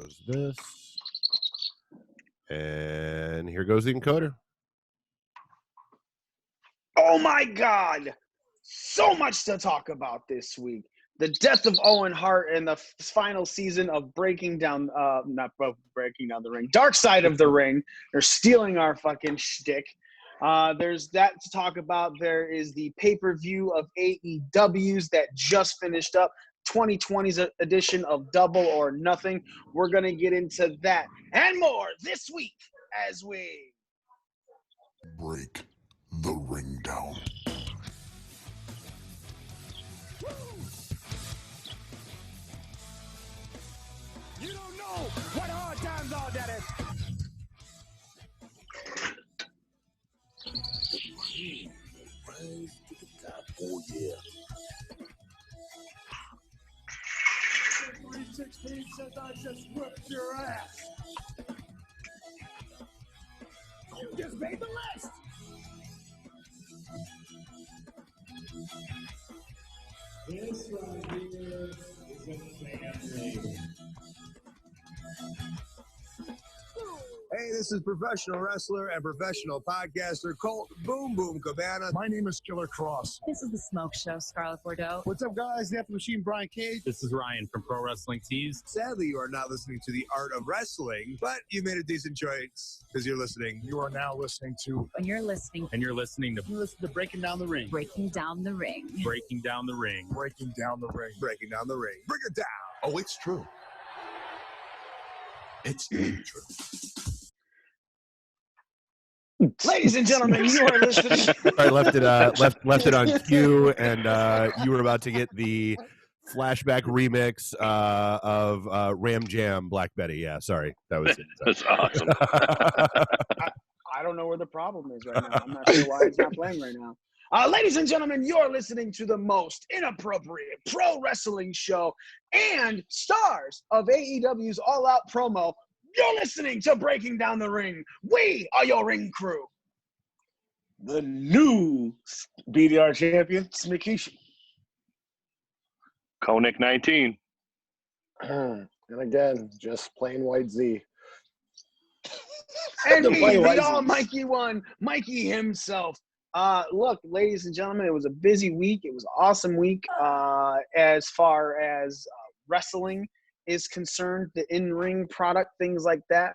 goes this. And here goes the encoder. Oh my God! So much to talk about this week. The death of Owen Hart and the final season of Breaking Down, not Breaking Down the Ring, Dark Side of the Ring. They're stealing our fucking shtick. There's that to talk about. There is the pay-per-view of AEW's that just finished up, 2020's edition of Double or Nothing. We're going to get into that and more this week as we break the ring down. You don't know what hard times are, Daddy. Oh yeah. 316 says I just whipped your ass. You just made the list. This right here is a family. Hey, this is professional wrestler and professional podcaster Colt Boom Boom Cabana. My name is Killer Cross. This is the Smoke Show, Scarlet Bordeaux. What's up, guys? The After Machine, Brian Cage. This is Ryan from Pro Wrestling Tees. Sadly, you are not listening to the art of wrestling, but you made a decent choice because you're listening. You are now listening to... And you're listening to You listen to Breaking Down the Ring. Breaking Down the Ring. Breaking Down the Ring. Breaking Down the Ring. Breaking Down the Ring. Bring it down. Oh, it's true. It's true. Ladies and gentlemen, you are listening. I left it on cue, and you were about to get the flashback remix of Ram Jam Black Betty. Yeah, sorry, that was it. That's awesome. I don't know where the problem is right now. I'm not sure why it's not playing right now. Ladies and gentlemen, you're listening to the most inappropriate pro wrestling show and stars of AEW's All Out promo. You're listening to Breaking Down the Ring. We are your ring crew. The new BDR champion, Smikishi. Konik 19. And again, just plain white Z. And The me, plain white the all Zs. Mikey one, Mikey himself. Look, ladies and gentlemen, it was a busy week. It was an awesome week as far as wrestling is concerned, the in-ring product, things like that.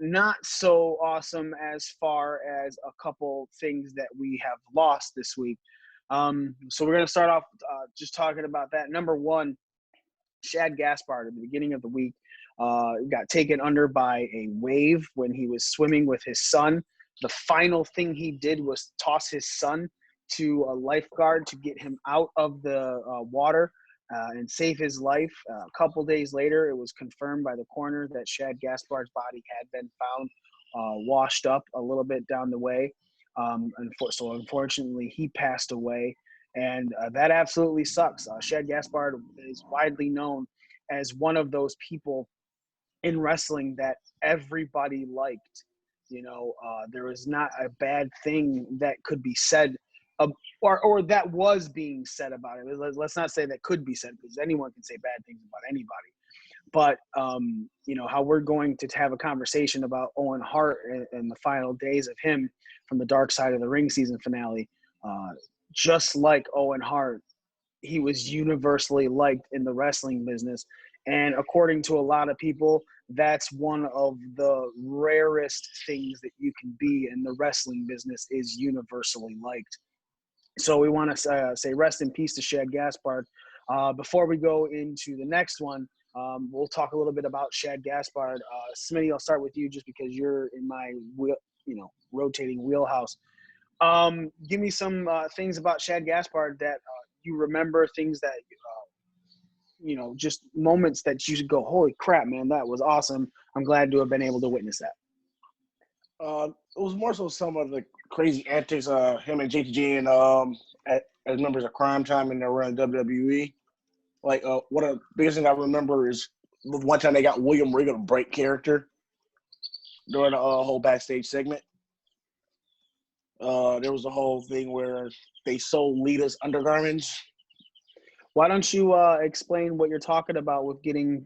Not so awesome as far as a couple things that we have lost this week. So we're going to start off just talking about that. Number one, Shad Gaspard at the beginning of the week got taken under by a wave when he was swimming with his son. The final thing he did was toss his son to a lifeguard to get him out of the water and save his life. A couple days later, it was confirmed by the coroner that Shad Gaspard's body had been found washed up a little bit down the way. So unfortunately, he passed away, and that absolutely sucks. Shad Gaspard is widely known as one of those people in wrestling that everybody liked. You know, there was not a bad thing that could be said or that was being said about it. Let's not say that could be said, because anyone can say bad things about anybody. But, you know, how we're going to have a conversation about Owen Hart and the final days of him from the Dark Side of the Ring season finale. Just like Owen Hart, he was universally liked in the wrestling business. And according to a lot of people, that's one of the rarest things that you can be in the wrestling business, is universally liked. So we want to say rest in peace to Shad Gaspard. Before we go into the next one, we'll talk a little bit about Shad Gaspard. Smitty, I'll start with you just because you're in my rotating wheelhouse. Give me some things about Shad Gaspard that you remember, things that just moments that you should go, holy crap, man, that was awesome. I'm glad to have been able to witness that. It was more so some of the crazy antics him and JTG and as members of Crime Time in their run WWE. Like one of the biggest things I remember is one time they got William Regal to break character during the whole backstage segment. There was a whole thing where they sold Lita's undergarments. Why don't you explain what you're talking about with getting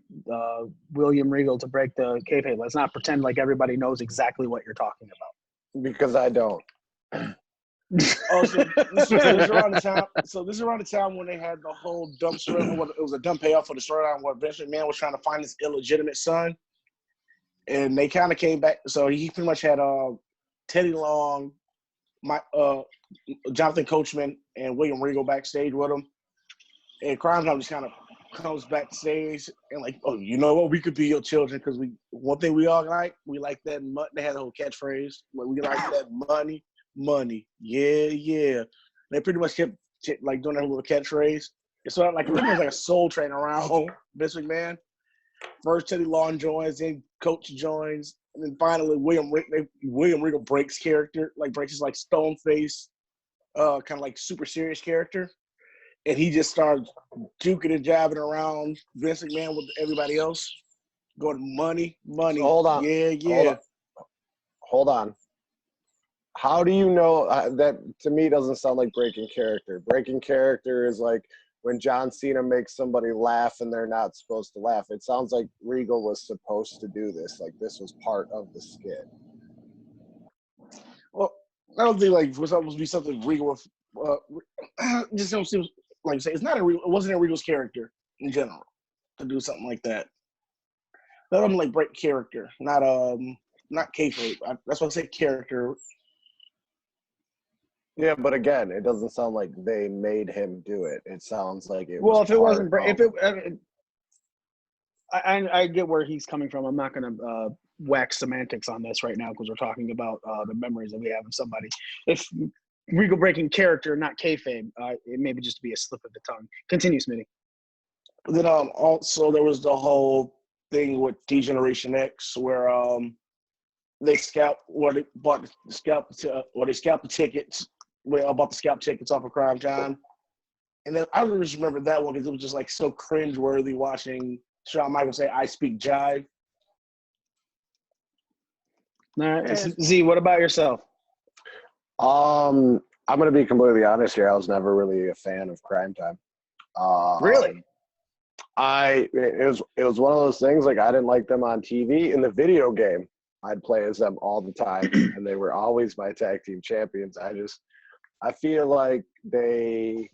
William Regal to break the kayfabe? Let's not pretend like everybody knows exactly what you're talking about. Because I don't. Oh, so this is around the time. So this is around the time when they had the whole dump story. It was a dumb payoff for the storyline where Vince McMahon was trying to find his illegitimate son, and they kind of came back. So he pretty much had Teddy Long, Jonathan Coachman, and William Regal backstage with him. And Crime Time just kind of comes backstage and like, oh, you know what? We could be your children because one thing we all like, we like that. They had a whole catchphrase. Like, we like that money. Yeah. They pretty much kept like doing that little catchphrase. It's sort of like it was like a soul train around Vince McMahon. First Teddy Long joins, then Coach joins, and then finally William Regal breaks character, like breaks his like stone face, kind of like super serious character. And he just started juking and jabbing around Vince McMahon with everybody else, going money. So hold on. Yeah. Hold on. How do you know that? To me, doesn't sound like breaking character. Breaking character is like when John Cena makes somebody laugh and they're not supposed to laugh. It sounds like Regal was supposed to do this. Like this was part of the skit. Well, I don't think like it was supposed to be something Regal just don't seem like you say it's not it wasn't a Regal's character in general to do something like that. Let them like break character, not kayfabe. That's what I say character. Yeah, but again, it doesn't sound like they made him do it. It sounds like it. Well, was if it wasn't, I get where he's coming from. I'm not going to wax semantics on this right now because we're talking about the memories that we have of somebody. If Regal breaking character, not kayfabe, it may be just be a slip of the tongue. Continue, Smitty. Then also there was the whole thing with D-Generation X where they scalped the tickets. I bought the scalp tickets off of Crime Time. And then I just remember that one because it was just like so cringeworthy watching Shawn Michaels say, I speak jive. All right. Z, what about yourself? I'm going to be completely honest here. I was never really a fan of Crime Time. Really? It was one of those things, like I didn't like them on TV. In the video game, I'd play as them all the time, and they were always my tag team champions. I feel like they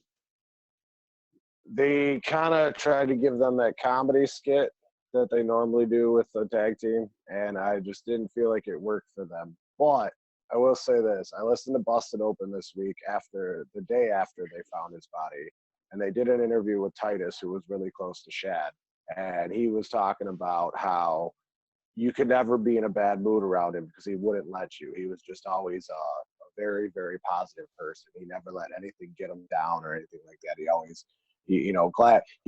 kind of tried to give them that comedy skit that they normally do with the tag team, and I just didn't feel like it worked for them. But I will say this. I listened to Busted Open this week the day after they found his body, and they did an interview with Titus, who was really close to Shad, and he was talking about how you could never be in a bad mood around him because he wouldn't let you. He was just always a very, very positive person. He never let anything get him down or anything like that. He always, he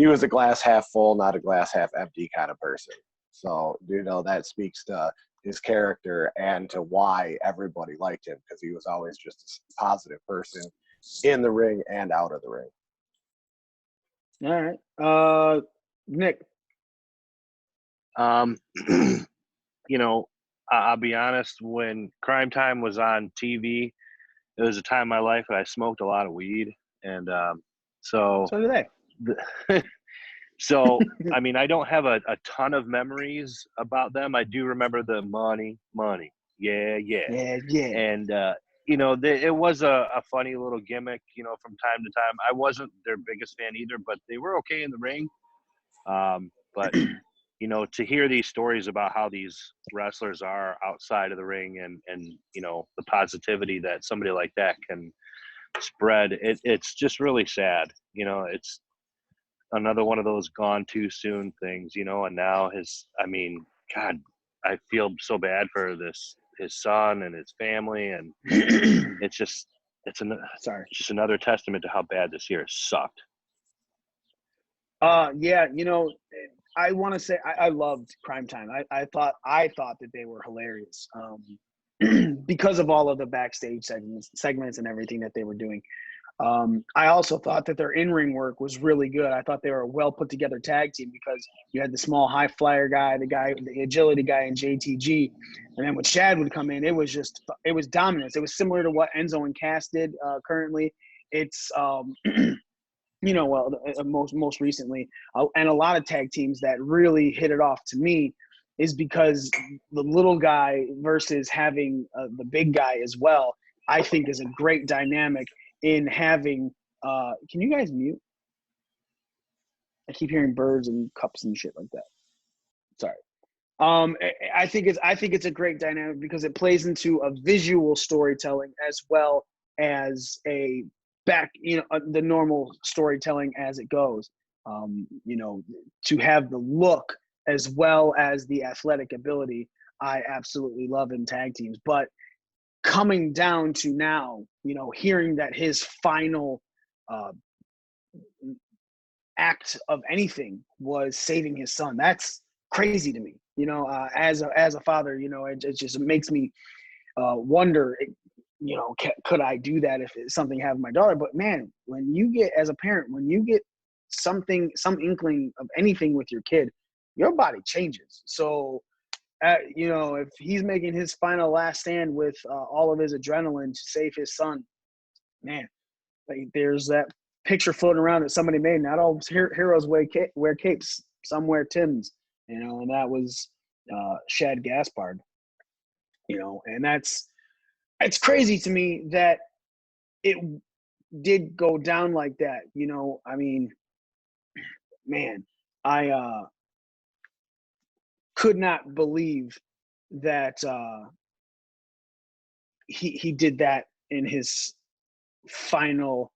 was a glass half full, not a glass half empty kind of person. So, that speaks to his character and to why everybody liked him, because he was always just a positive person in the ring and out of the ring. All right. Nick. I'll be honest, when Crime Time was on TV, it was a time in my life that I smoked a lot of weed. And so did I. So, I mean, I don't have a ton of memories about them. I do remember the money. Yeah. And, it was a funny little gimmick, from time to time. I wasn't their biggest fan either, but they were okay in the ring. But, to hear these stories about how these wrestlers are outside of the ring and the positivity that somebody like that can spread, it's just really sad. It's another one of those gone too soon things, and now God, I feel so bad for his son and his family, and it's just another testament to how bad this year sucked. Yeah, I want to say I loved Crime Time. I thought that they were hilarious because of all of the backstage segments and everything that they were doing. I also thought that their in-ring work was really good. I thought they were a well put together tag team because you had the small high flyer guy, the agility guy in JTG. And then when Shad would come in, it was dominance. It was similar to what Enzo and Cass did currently. It's most recently, and a lot of tag teams that really hit it off to me is because the little guy versus having the big guy as well, I think is a great dynamic in having. Can you guys mute? I keep hearing birds and cups and shit like that. Sorry. I think it's a great dynamic because it plays into a visual storytelling as well as the normal storytelling as it goes. To have the look as well as the athletic ability, I absolutely love in tag teams. But coming down to now, hearing that his final act of anything was saving his son, that's crazy to me. As a father, it just makes me wonder, could I do that if something happened to my daughter? But man, when you get, as a parent, when you get some inkling of anything with your kid, your body changes. So, if he's making his final last stand with all of his adrenaline to save his son, man, like there's that picture floating around that somebody made. Not all heroes wear capes. Some wear Tims. And that was Shad Gaspard. And it's crazy to me that it did go down like that. I mean, man, I could not believe that he did that in his final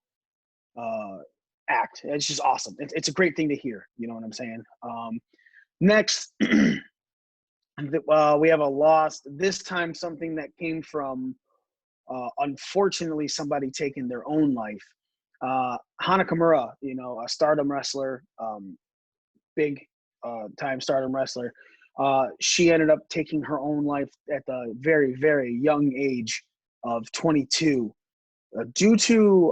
act. It's just awesome. It's a great thing to hear. You know what I'm saying? Next, we have a loss. This time, something that came from, unfortunately, somebody taking their own life. Hana Kimura, a Stardom wrestler, big time Stardom wrestler. She ended up taking her own life at the very, very young age of 22. Due to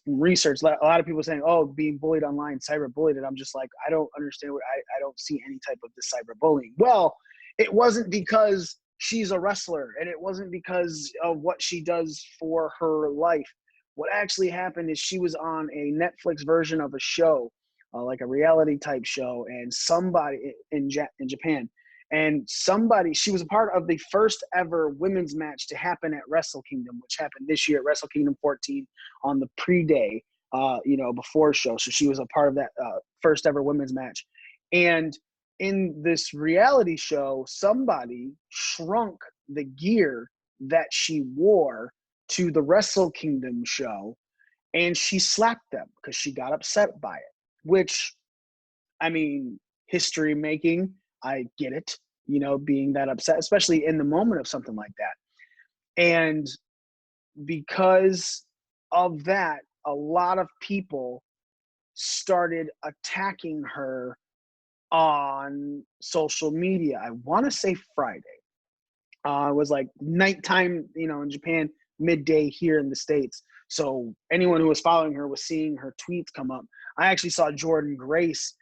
research, a lot of people saying, "Oh, being bullied online, cyberbullied," and I'm just like, I don't understand. I don't see any type of this cyberbullying. Well, it wasn't because she's a wrestler, and it wasn't because of what she does for her life. What actually happened is she was on a Netflix version of a show, like a reality type show, and somebody in Japan. And she was a part of the first ever women's match to happen at Wrestle Kingdom, which happened this year at Wrestle Kingdom 14 on the pre-day, before show. So she was a part of that first ever women's match. And in this reality show, somebody shrunk the gear that she wore to the Wrestle Kingdom show, and she slapped them because she got upset by it, which, I mean, history making, I get it, being that upset, especially in the moment of something like that. And because of that, a lot of people started attacking her on social media. I want to say Friday. It was like nighttime, in Japan, midday here in the States. So anyone who was following her was seeing her tweets come up. I actually saw Jordan Grace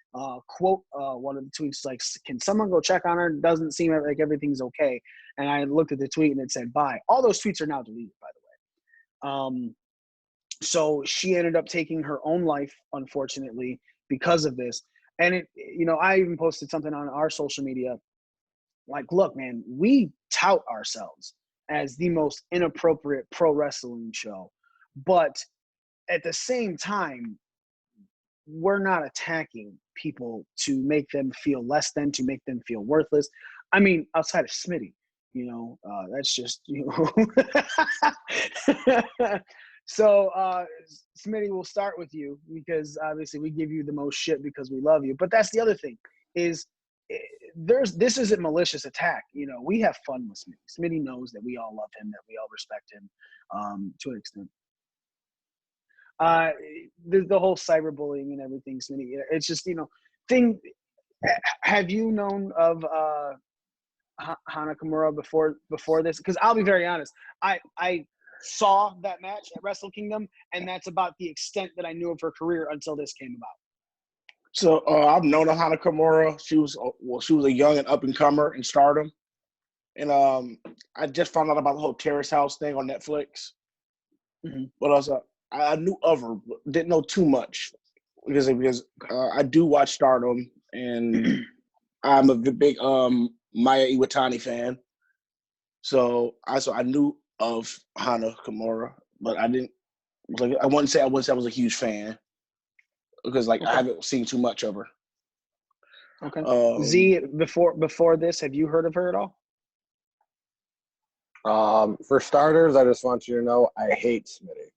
quote one of the tweets, like, "Can someone go check on her? Doesn't seem like everything's okay." And I looked at the tweet and it said bye. All those tweets are now deleted, by the way. So she ended up taking her own life, unfortunately, because of this. And I even posted something on our social media, like, look, man, we tout ourselves as the most inappropriate pro wrestling show, but at the same time, we're not attacking people to make them feel less than, to make them feel worthless. I mean, outside of Smitty, that's just, So, Smitty, we'll start with you because obviously we give you the most shit because we love you. But that's the other thing is this isn't malicious attack. We have fun with Smitty. Smitty knows that we all love him, that we all respect him to an extent. The whole cyberbullying and everything, Smitty, it's just, thing. Have you known of Hana Kimura before this? Because I'll be very honest, I saw that match at Wrestle Kingdom, and that's about the extent that I knew of her career until this came about. So I've known of Hana Kimura. She was a young and up and comer in Stardom, and I just found out about the whole Terrace House thing on Netflix. Mm-hmm. What else? I knew of her, but didn't know too much because I do watch Stardom, and I'm a big Maya Iwatani fan. So I knew of Hana Kimura, but I didn't like I wouldn't say I was a huge fan because I haven't seen too much of her. Okay. Z, before this, have you heard of her at all? For starters, I just want you to know I hate Smitty.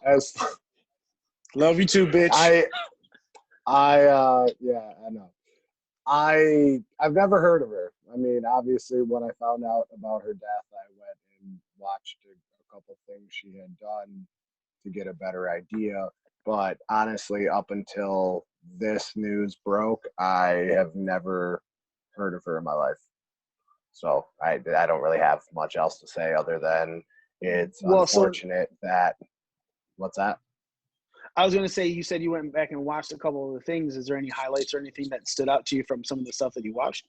As love you too, bitch. Yeah, I know. I've never heard of her. I mean, obviously, when I found out about her death, I went and watched a couple things she had done to get a better idea. But honestly, up until this news broke, I have never heard of her in my life. So I don't really have much else to say other than it's unfortunate that. What's that? I was going to say, you said you went back and watched a couple of the things. Is there any highlights or anything that stood out to you from some of the stuff that you watched?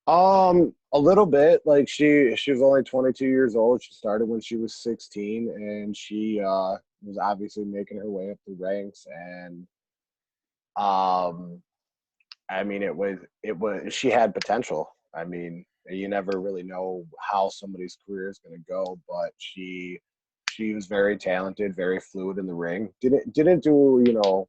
A little bit. Like she was only 22 years old. She started when she was 16, and she was obviously making her way up the ranks. And I mean, it was she had potential. I mean, you never really know how somebody's career is going to go, but she was very talented, very fluid in the ring. Didn't do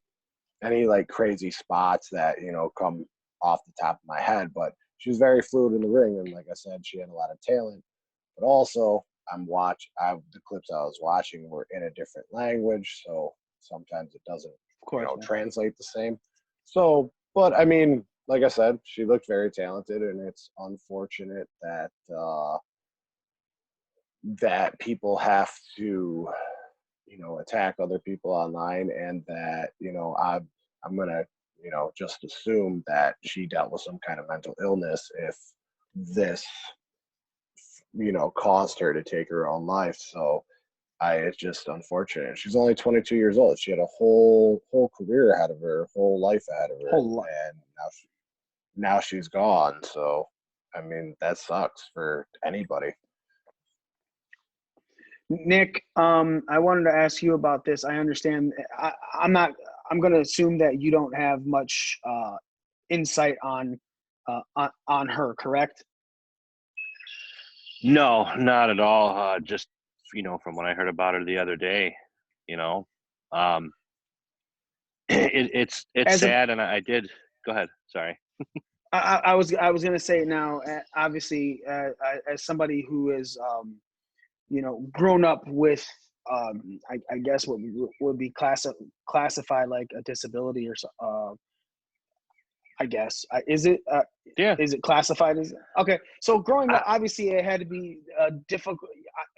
any like crazy spots that come off the top of my head, but she was very fluid in the ring, and like I said, she had a lot of talent. But also, the clips I was watching were in a different language, so sometimes it doesn't translate the same. So, but I mean, like I said, she looked very talented, and it's unfortunate that that people have to attack other people online, and that I'm gonna just assume that she dealt with some kind of mental illness if this caused her to take her own life. So it's just unfortunate. She's only 22 years old. She had a whole career ahead of her, whole life ahead of her, and now she's gone. So I mean, that sucks for anybody. Nick, I wanted to ask you about this. I understand. I'm going to assume that you don't have much insight on her, correct? No, not at all. Just from what I heard about her the other day, it's sad, and I did. Go ahead. Sorry. I was going to say now. Obviously, as somebody who is grown up with, I guess what would be classified like a disability or so. I guess is it? Yeah. Is it classified as? Okay, so growing up, obviously, it had to be difficult.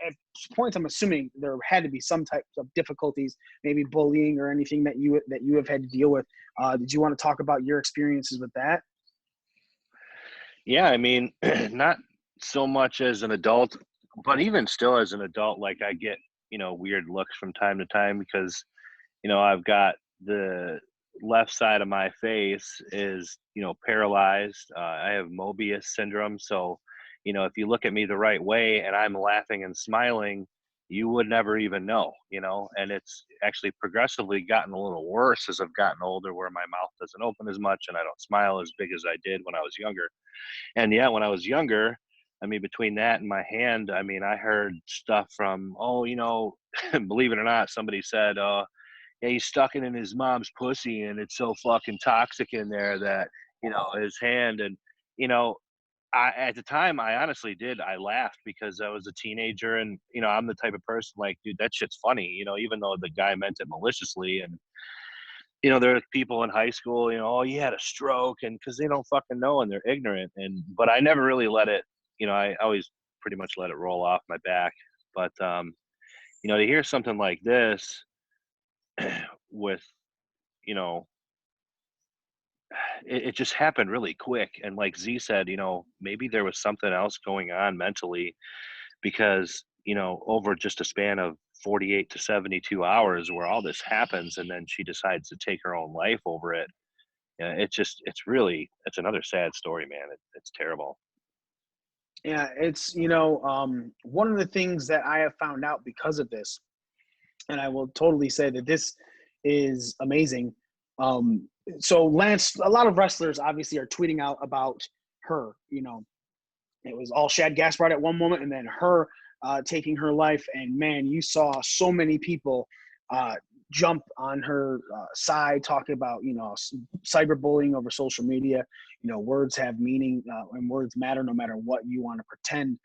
At points, I'm assuming there had to be some types of difficulties, maybe bullying or anything that you have had to deal with. Did you want to talk about your experiences with that? Yeah, I mean, not so much as an adult, but even still as an adult, like I get, weird looks from time to time because, I've got the left side of my face is, paralyzed. I have Mobius syndrome. So, if you look at me the right way and I'm laughing and smiling, you would never even know, and it's actually progressively gotten a little worse as I've gotten older, where my mouth doesn't open as much and I don't smile as big as I did when I was younger. And yeah, when I was younger, I mean, between that and my hand, I mean, I heard stuff from, believe it or not, somebody said, yeah, he's stuck it in his mom's pussy and it's so fucking toxic in there that, his hand. And, at the time, I honestly did. I laughed because I was a teenager and, I'm the type of person like, dude, that shit's funny, even though the guy meant it maliciously. And, there are people in high school, oh, you had a stroke, and because they don't fucking know and they're ignorant. But I never really let it, I always pretty much let it roll off my back. But, to hear something like this with, it just happened really quick. And like Z said, maybe there was something else going on mentally because, over just a span of 48 to 72 hours where all this happens and then she decides to take her own life over it. It's another sad story, man. It's terrible. Yeah, it's, one of the things that I have found out because of this, and I will totally say that this is amazing. So Lance, a lot of wrestlers obviously are tweeting out about her, it was all Shad Gaspard at one moment and then her taking her life. And man, you saw so many people jump on her side, talking about, cyberbullying over social media. Words have meaning and words matter no matter what you want to pretend.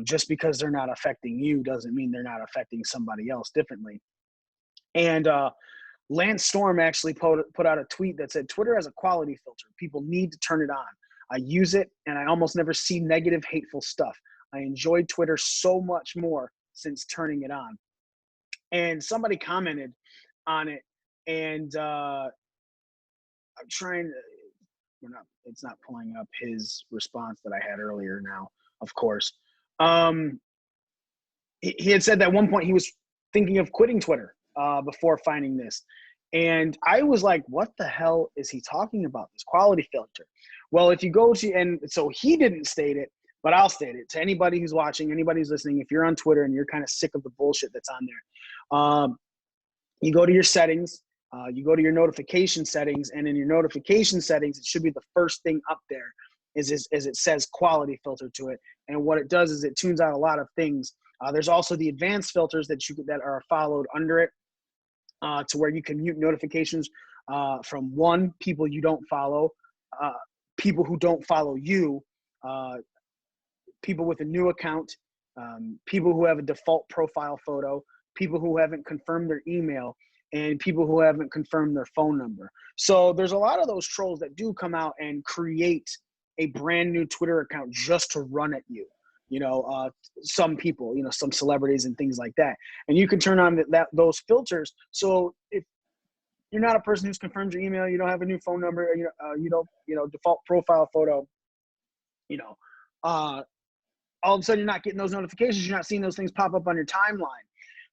Just because they're not affecting you doesn't mean they're not affecting somebody else differently. And Lance Storm actually put out a tweet that said, Twitter has a quality filter. People need to turn it on. I use it, and I almost never see negative, hateful stuff. I enjoy Twitter so much more since turning it on. And somebody commented on it, and I'm trying to it's not pulling up his response that I had earlier now, of course. He had said that at one point he was thinking of quitting Twitter before finding this. And I was like, what the hell is he talking about, this quality filter? Well, if you go to, and so he didn't state it, but I'll state it to anybody who's watching, anybody who's listening. If you're on Twitter and you're kind of sick of the bullshit that's on there, you go to your settings, you go to your notification settings, and in your notification settings, it should be the first thing up there is it says quality filter to it. And what it does is it tunes out a lot of things. There's also the advanced filters that are followed under it, to where you can mute notifications from people you don't follow, people who don't follow you, people with a new account, people who have a default profile photo, people who haven't confirmed their email, and people who haven't confirmed their phone number. So there's a lot of those trolls that do come out and create a brand new Twitter account just to run at you. Some people, some celebrities and things like that. And you can turn on those filters. So if you're not a person who's confirmed your email, you don't have a new phone number, you don't, default profile photo, all of a sudden you're not getting those notifications. You're not seeing those things pop up on your timeline.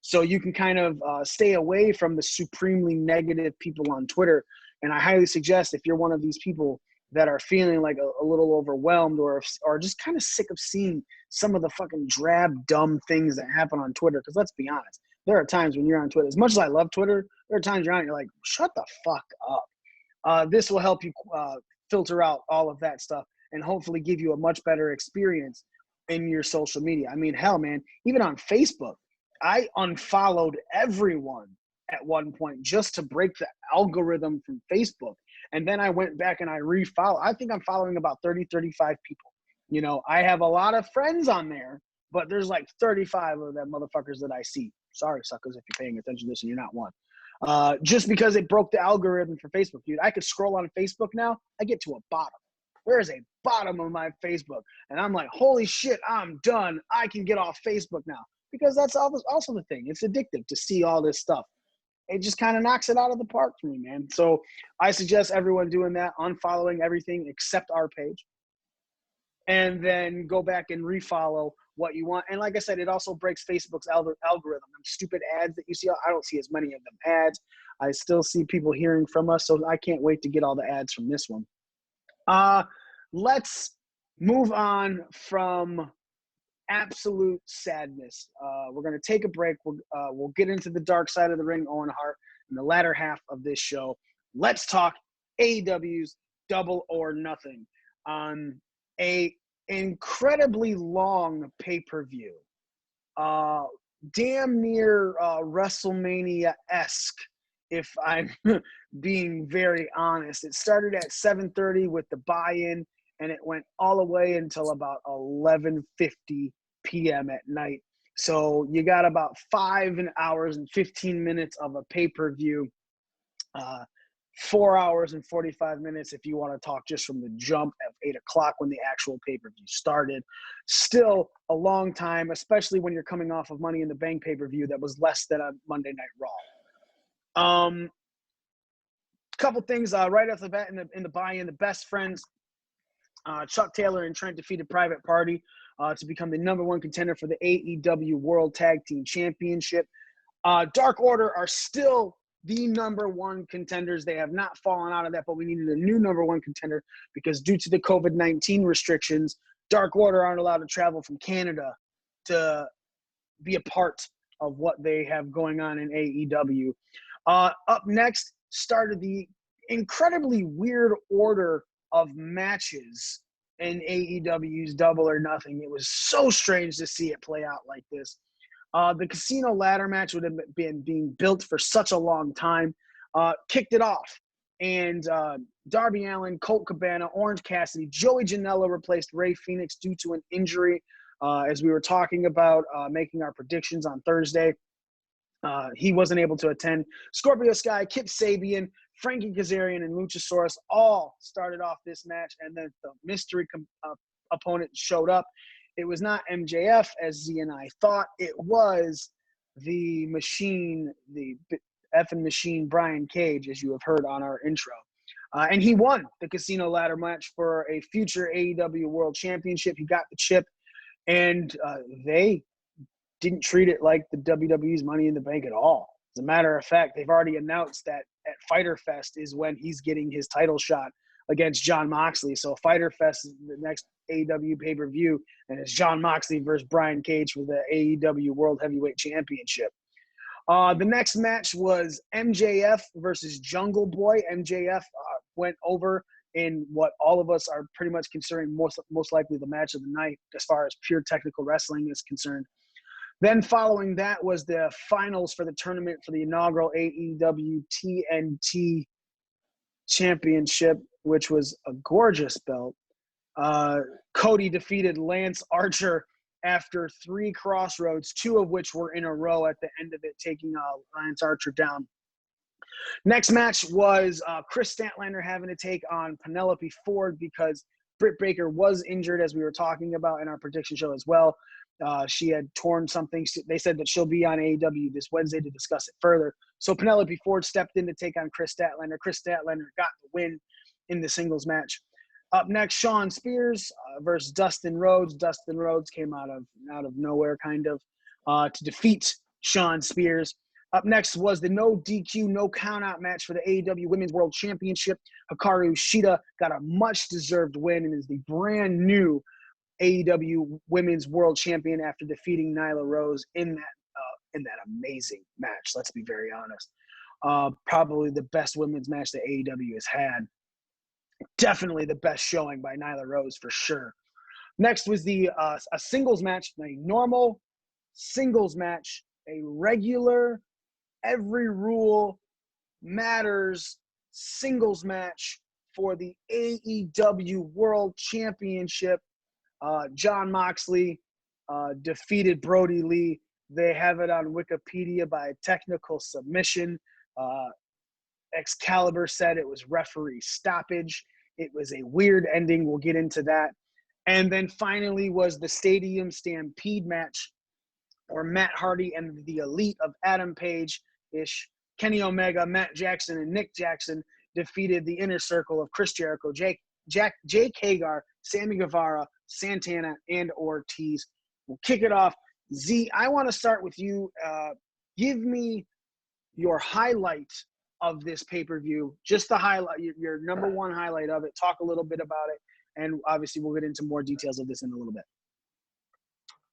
So you can kind of stay away from the supremely negative people on Twitter. And I highly suggest, if you're one of these people that are feeling like a little overwhelmed or just kind of sick of seeing some of the fucking drab, dumb things that happen on Twitter. Because let's be honest, there are times when you're on Twitter, as much as I love Twitter, there are times you're on it, you're like, shut the fuck up. This will help you filter out all of that stuff and hopefully give you a much better experience in your social media. I mean, hell, man, even on Facebook, I unfollowed everyone at one point just to break the algorithm from Facebook. And then I went back and I refollowed. I think I'm following about 30, 35 people. I have a lot of friends on there, but there's like 35 of them motherfuckers that I see. Sorry, suckers, if you're paying attention to this and you're not one. Just because it broke the algorithm for Facebook, dude. I could scroll on Facebook now. I get to a bottom. There is a bottom of my Facebook. And I'm like, holy shit, I'm done. I can get off Facebook now. Because that's also the thing. It's addictive to see all this stuff. It just kind of knocks it out of the park for me, man. So I suggest everyone doing that, unfollowing everything except our page, and then go back and refollow what you want. And like I said, it also breaks Facebook's algorithm. Them stupid ads that you see, I don't see as many of them ads. I still see people hearing from us, so I can't wait to get all the ads from this one. Let's move on from absolute sadness. We're going to take a break. We'll get into the dark side of the ring, Owen Hart, in the latter half of this show. Let's talk AEW's Double or Nothing on a incredibly long pay-per-view. Damn near WrestleMania-esque, if I'm being very honest. It started at 7:30 with the buy-in, and it went all the way until about 11:50 p.m. at night. So you got about 5 hours and 15 minutes of a pay-per-view, 4 hours and 45 minutes if you want to talk just from the jump at 8 o'clock when the actual pay-per-view started. Still a long time, especially when you're coming off of Money in the Bank pay-per-view that was less than a Monday Night Raw. Couple things right off the bat in the buy-in. The Best Friends, Chuck Taylor and Trent, defeated Private Party to become the #1 contender for the AEW World Tag Team Championship. Dark Order are still the #1 contenders. They have not fallen out of that, but we needed a new #1 contender because due to the COVID-19 restrictions, Dark Order aren't allowed to travel from Canada to be a part of what they have going on in AEW. Up next started the incredibly weird order of matches in AEW's Double or Nothing. It was so strange to see it play out like this. The casino ladder match would have been being built for such a long time. Kicked it off. And Darby Allin, Colt Cabana, Orange Cassidy, Joey Janela replaced Rey Fenix due to an injury. As we were talking about making our predictions on Thursday, he wasn't able to attend. Scorpio Sky, Kip Sabian, Frankie Kazarian, and Luchasaurus all started off this match, and then the mystery opponent showed up. It was not MJF, as Z and I thought. It was the machine, the effing machine, Brian Cage, as you have heard on our intro. And he won the casino ladder match for a future AEW World Championship. He got the chip, and they didn't treat it like the WWE's Money in the Bank at all. As a matter of fact, they've already announced that at Fyter Fest is when he's getting his title shot against Jon Moxley. So Fyter Fest is the next AEW pay-per-view, and it's Jon Moxley versus Brian Cage for the AEW World Heavyweight Championship. The next match was MJF versus Jungle Boy. MJF went over in what all of us are pretty much considering most likely the match of the night as far as pure technical wrestling is concerned. Then following that was the finals for the tournament for the inaugural AEW TNT Championship, which was a gorgeous belt. Cody defeated Lance Archer after 3 crossroads, 2 of which were in a row at the end of it, taking Lance Archer down. Next match was Chris Statlander having to take on Penelope Ford because Britt Baker was injured, as we were talking about in our prediction show as well. She had torn something. They said that she'll be on AEW this Wednesday to discuss it further. So Penelope Ford stepped in to take on Chris Statlander. Chris Statlander got the win in the singles match. Up next, Shawn Spears versus Dustin Rhodes. Dustin Rhodes came out of nowhere, kind of, to defeat Shawn Spears. Up next was the no DQ, no countout match for the AEW Women's World Championship. Hikaru Shida got a much-deserved win and is the brand new AEW Women's World Champion after defeating Nyla Rose in that amazing match. Let's be very honest. Probably the best women's match that AEW has had. Definitely the best showing by Nyla Rose for sure. Next was a singles match, a normal singles match, a regular, every rule matters singles match for the AEW World Championship. Jon Moxley defeated Brody Lee. They have it on Wikipedia by technical submission. Excalibur said it was referee stoppage. It was a weird ending. We'll get into that. And then finally was the Stadium Stampede match, where Matt Hardy and the elite of Adam Page-ish, Kenny Omega, Matt Jackson, and Nick Jackson defeated the inner circle of Chris Jericho, Jake Hagar, Sammy Guevara, Santana, and Ortiz. We'll kick it off. Z, I want to start with you. Give me your highlight of this pay-per-view, just the highlight, your number one highlight of it. Talk a little bit about it, and obviously we'll get into more details of this in a little bit.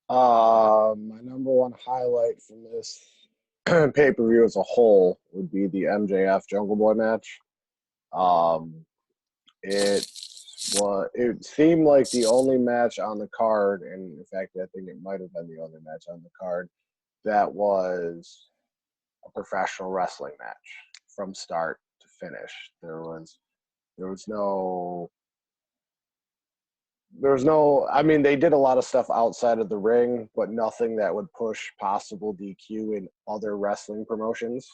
My number one highlight from this pay-per-view as a whole would be the MJF Jungle Boy match. It seemed like the only match on the card, and in fact, I think it might have been the only match on the card that was a professional wrestling match from start to finish. There was no. I mean, they did a lot of stuff outside of the ring, but nothing that would push possible DQ in other wrestling promotions.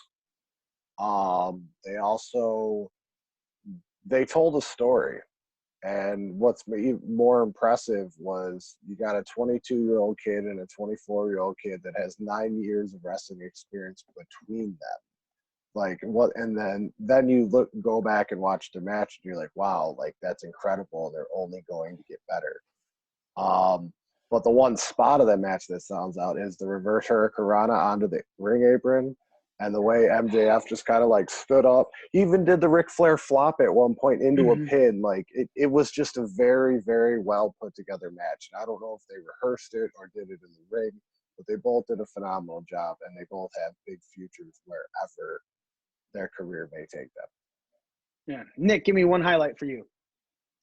They told a story. And what's more impressive was you got a 22-year-old kid and a 24-year-old kid that has 9 years of wrestling experience between them. Like what? And then you go back and watch the match, and you're like, wow, like that's incredible. They're only going to get better. But the one spot of that match that sounds out is the reverse hurricanrana onto the ring apron. And the way MJF just kind of like stood up, he even did the Ric Flair flop at one point into a pin. Like it was just a very, very well put together match. And I don't know if they rehearsed it or did it in the ring, but they both did a phenomenal job, and they both have big futures wherever their career may take them. Yeah, Nick, give me one highlight for you.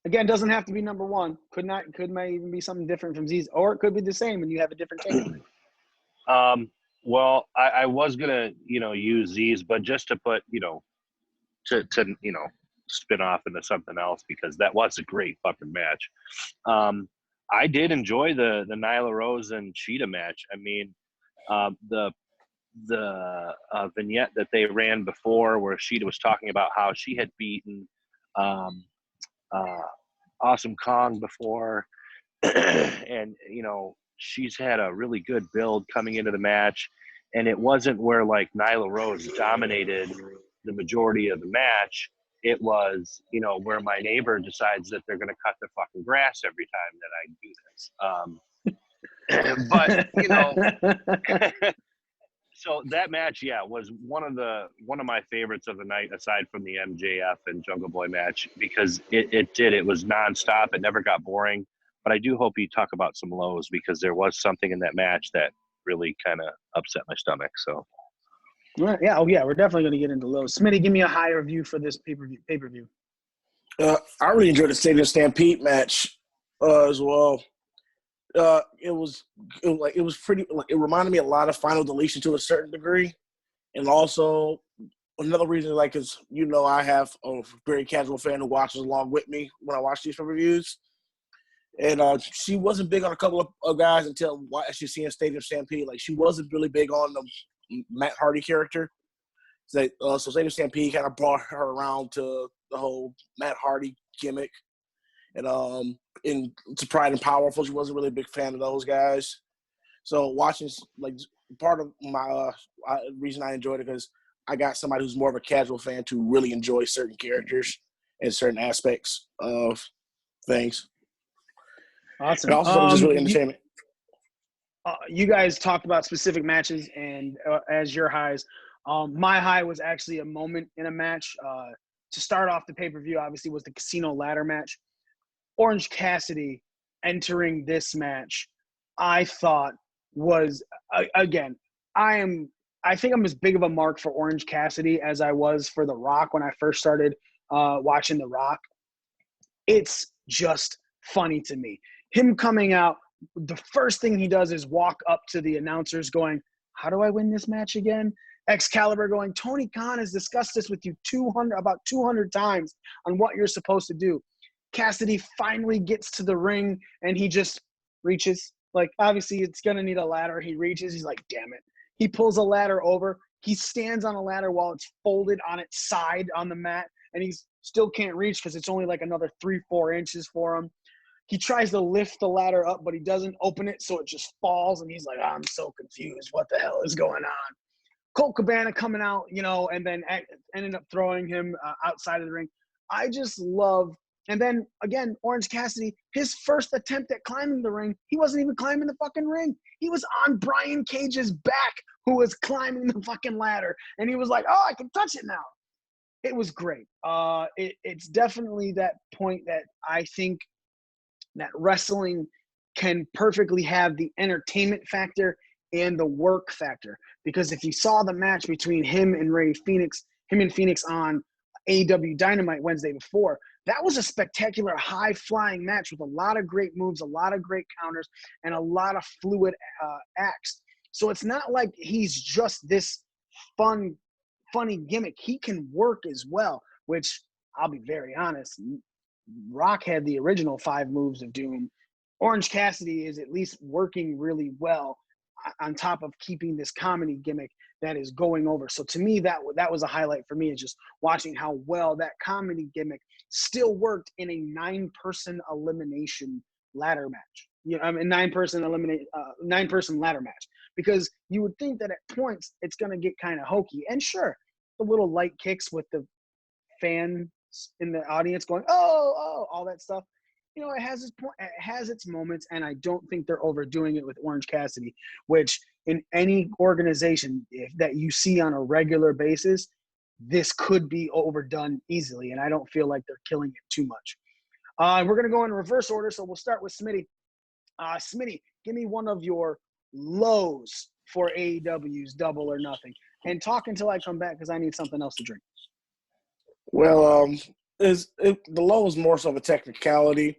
Again, doesn't have to be number one. Could might even be something different from Z's, or it could be the same and you have a different take on it. Well, I was gonna, use these, but just to put, to spin off into something else, because that was a great fucking match. I did enjoy the Nyla Rose and Cheetah match. I mean, the vignette that they ran before, where Cheetah was talking about how she had beaten Awesome Kong before, and she's had a really good build coming into the match, and it wasn't where like Nyla Rose dominated the majority of the match. It was, where my neighbor decides that they're going to cut the fucking grass every time that I do this. But so that match, was one of my favorites of the night, aside from the MJF and Jungle Boy match, because it was nonstop. It never got boring. But I do hope you talk about some lows, because there was something in that match that really kind of upset my stomach. So, yeah, we're definitely going to get into lows. Smitty, give me a high review for this pay-per-view. I really enjoyed the Stadium Stampede match as well. It was pretty. It reminded me a lot of Final Deletion to a certain degree, and also another reason, is I have a very casual fan who watches along with me when I watch these pay-per-views. And she wasn't big on a couple of guys until actually seeing Stadium Stampede. Like, she wasn't really big on the Matt Hardy character. So Stadium Stampede kind of brought her around to the whole Matt Hardy gimmick. And to Pride and Powerful, she wasn't really a big fan of those guys. So watching, part of my reason I enjoyed it, because I got somebody who's more of a casual fan to really enjoy certain characters and certain aspects of things. Awesome. And also just really entertainment. You guys talked about specific matches and as your highs. My high was actually a moment in a match. To start off the pay-per-view, obviously, was the Casino Ladder match. Orange Cassidy entering this match, I thought was, again, I think I'm as big of a mark for Orange Cassidy as I was for The Rock when I first started watching The Rock. It's just funny to me. Him coming out, the first thing he does is walk up to the announcers going, "How do I win this match again?" Excalibur going, "Tony Khan has discussed this with you about 200 times on what you're supposed to do." Cassidy finally gets to the ring, and he just reaches. Obviously, it's going to need a ladder. He reaches. He's like, damn it. He pulls a ladder over. He stands on a ladder while it's folded on its side on the mat, and he still can't reach because it's only another 3-4 inches for him. He tries to lift the ladder up, but he doesn't open it, so it just falls, and he's like, I'm so confused. What the hell is going on? Colt Cabana coming out, and then ended up throwing him outside of the ring. I just love – and then, again, Orange Cassidy, his first attempt at climbing the ring, he wasn't even climbing the fucking ring. He was on Brian Cage's back, who was climbing the fucking ladder. And he was like, oh, I can touch it now. It was great. It's definitely that point that I think – that wrestling can perfectly have the entertainment factor and the work factor. Because if you saw the match between him and Phoenix on AEW Dynamite Wednesday before, that was a spectacular high-flying match with a lot of great moves, a lot of great counters, and a lot of fluid acts. So it's not like he's just this funny gimmick. He can work as well, which I'll be very honest, Rock had the original 5 moves of Doom. Orange Cassidy is at least working really well on top of keeping this comedy gimmick that is going over. So to me, that was a highlight for me, is just watching how well that comedy gimmick still worked in a 9-person elimination ladder match. A 9-person ladder match. Because you would think that at points it's going to get kind of hokey. And sure, the little light kicks with the fan in the audience going, oh, all that stuff. It has its moments, and I don't think they're overdoing it with Orange Cassidy, which in any organization that you see on a regular basis, this could be overdone easily, and I don't feel like they're killing it too much. We're going to go in reverse order, so we'll start with Smitty. Smitty, give me one of your lows for AEW's Double or Nothing. And talk until I come back because I need something else to drink. Well, the low was more so of a technicality.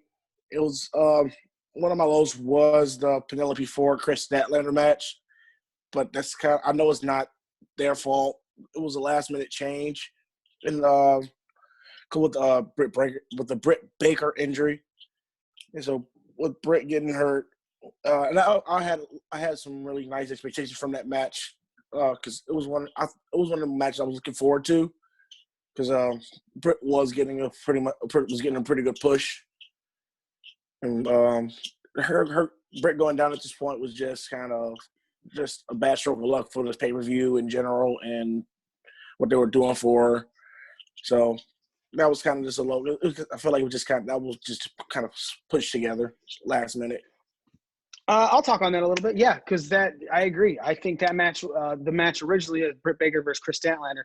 It was one of my lows was the Penelope Ford Chris Statlander match, but that's I know it's not their fault. It was a last minute change, and with the Britt Baker injury, and so with Britt getting hurt, and I had some really nice expectations from that match because it was one of the matches I was looking forward to because Britt was getting a pretty good push, and her Britt going down at this point was just kind of just a bad stroke of luck for this pay-per-view in general and what they were doing for her. So that was kind of just a low. I feel like it was just kind of pushed together last minute. I'll talk on that a little bit. Yeah, because I agree. I think that match, the match originally, Britt Baker versus Chris Statlander,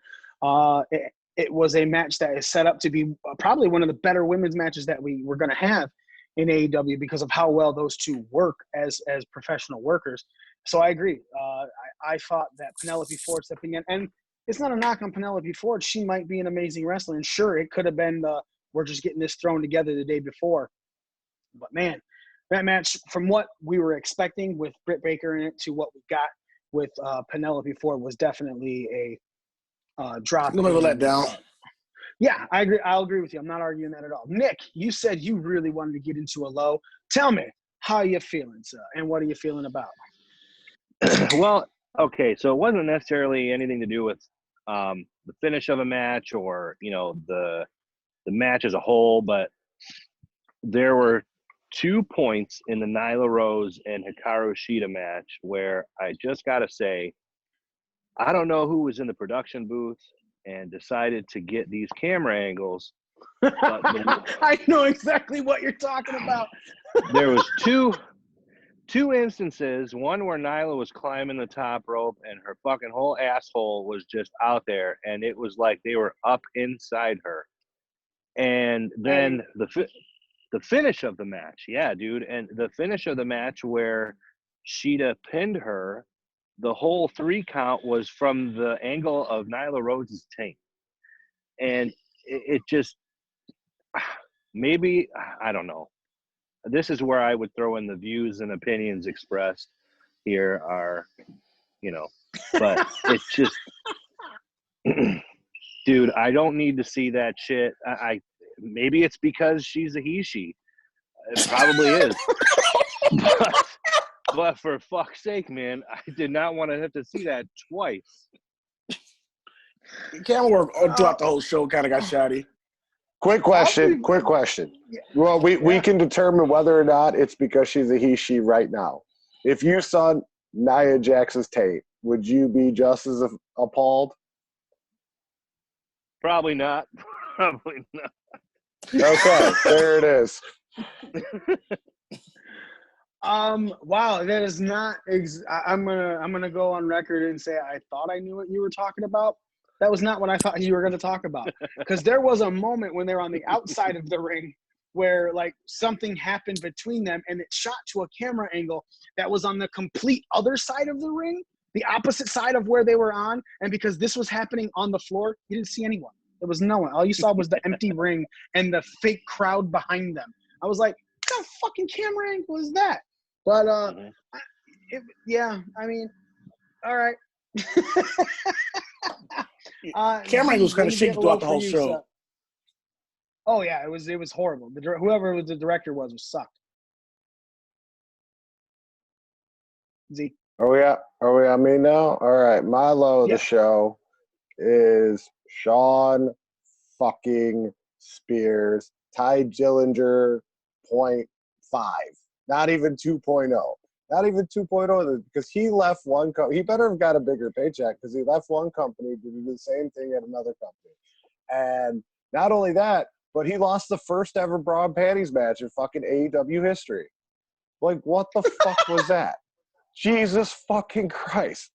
it was a match that is set up to be probably one of the better women's matches that we were going to have in AEW because of how well those two work as professional workers. So I agree. I thought that Penelope Ford stepping in, and it's not a knock on Penelope Ford. She might be an amazing wrestler, and sure, it could have been we're just getting this thrown together the day before. But man, that match, from what we were expecting with Britt Baker in it to what we got with Penelope Ford, was definitely a drop. A little bit let down. Yeah, I agree. I'll agree with you. I'm not arguing that at all. Nick, you said you really wanted to get into a low. Tell me, how you feeling, sir, and what are you feeling about? Well, okay, so it wasn't necessarily anything to do with the finish of a match or the match as a whole, but there were 2 points in the Nyla Rose and Hikaru Shida match where I just got to say, I don't know who was in the production booth and decided to get these camera angles. But I know exactly what you're talking about. There was two instances, one where Nyla was climbing the top rope and her fucking whole asshole was just out there, and it was like they were up inside her. And then the finish of the match, yeah, dude, and the finish of the match where Shida pinned her, the whole 3 count was from the angle of Nyla Rose's taint. And it just, maybe, I don't know. This is where I would throw in the views and opinions expressed here are, but it's just, dude, I don't need to see that shit. Maybe it's because she's a he-she. It probably is. But for fuck's sake, man, I did not want to have to see that twice. Camera work throughout the whole show kind of got shoddy. Quick question. Well, we can determine whether or not it's because she's a he-she right now. If you saw Nia Jax's tape, would you be just as appalled? Probably not. Probably not. Okay, there it is. Wow, that is not. I'm gonna go on record and say I thought I knew what you were talking about. That was not what I thought you were going to talk about. Because there was a moment when they were on the outside of the ring where like something happened between them and it shot to a camera angle that was on the complete other side of the ring, the opposite side of where they were on. And because this was happening on the floor, you didn't see anyone. There was no one. All you saw was the empty ring and the fake crowd behind them. I was like, what kind of fucking camera angle is that? But, I mean, all right. Camera angle was kind of shaky throughout the whole show. Oh yeah, it was horrible. Whoever was the director was sucked. Z. Are we on me now? All right, my low of the show is Sean fucking Spears, Ty Dillinger 0.5, not even 2.0. Not even 2.0, because he left one company. He better have got a bigger paycheck because he left one company to do the same thing at another company. And not only that, but he lost the first ever bra and panties match in fucking AEW history. Like, what the fuck was that? Jesus fucking Christ.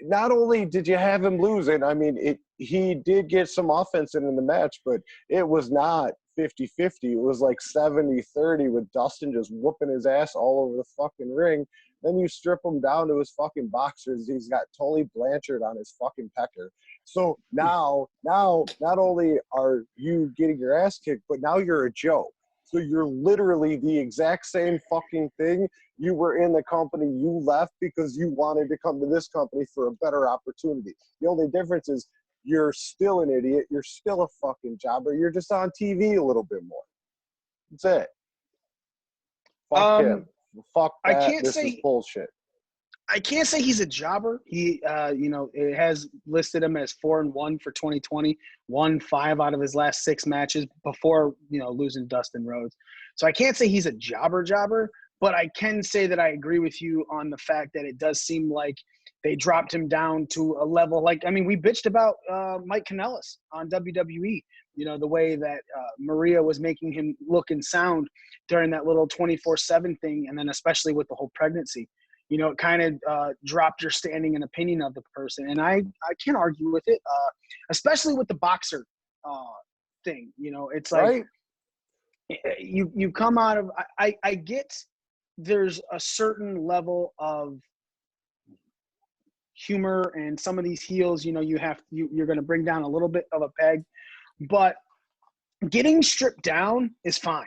Not only did you have him losing, I mean, he did get some offense in the match, but it was not 50-50. It was like 70-30 with Dustin just whooping his ass all over the fucking ring. Then you strip him down to his fucking boxers. He's got Tully Blanchard on his fucking pecker. So now, not only are you getting your ass kicked, but now you're a joke. So you're literally the exact same fucking thing. You were in the company, you left because you wanted to come to this company for a better opportunity. The only difference is you're still an idiot. You're still a fucking jobber. You're just on TV a little bit more. That's it. Fuck him. Fuck that. This is bullshit. I can't say he's a jobber. He, it has listed him as 4-1 for 2020, won 5 out of his last 6 matches before, losing Dustin Rhodes. So I can't say he's a jobber, but I can say that I agree with you on the fact that it does seem like they dropped him down to a level we bitched about Mike Kanellis on WWE, the way that Maria was making him look and sound during that little 24/7 thing, and then especially with the whole pregnancy. It kind of dropped your standing and opinion of the person. And I can't argue with it, especially with the boxer thing. It's like right? you come out of – I get there's a certain level of humor, and some of these heels, you're going to bring down a little bit of a peg. But getting stripped down is fine,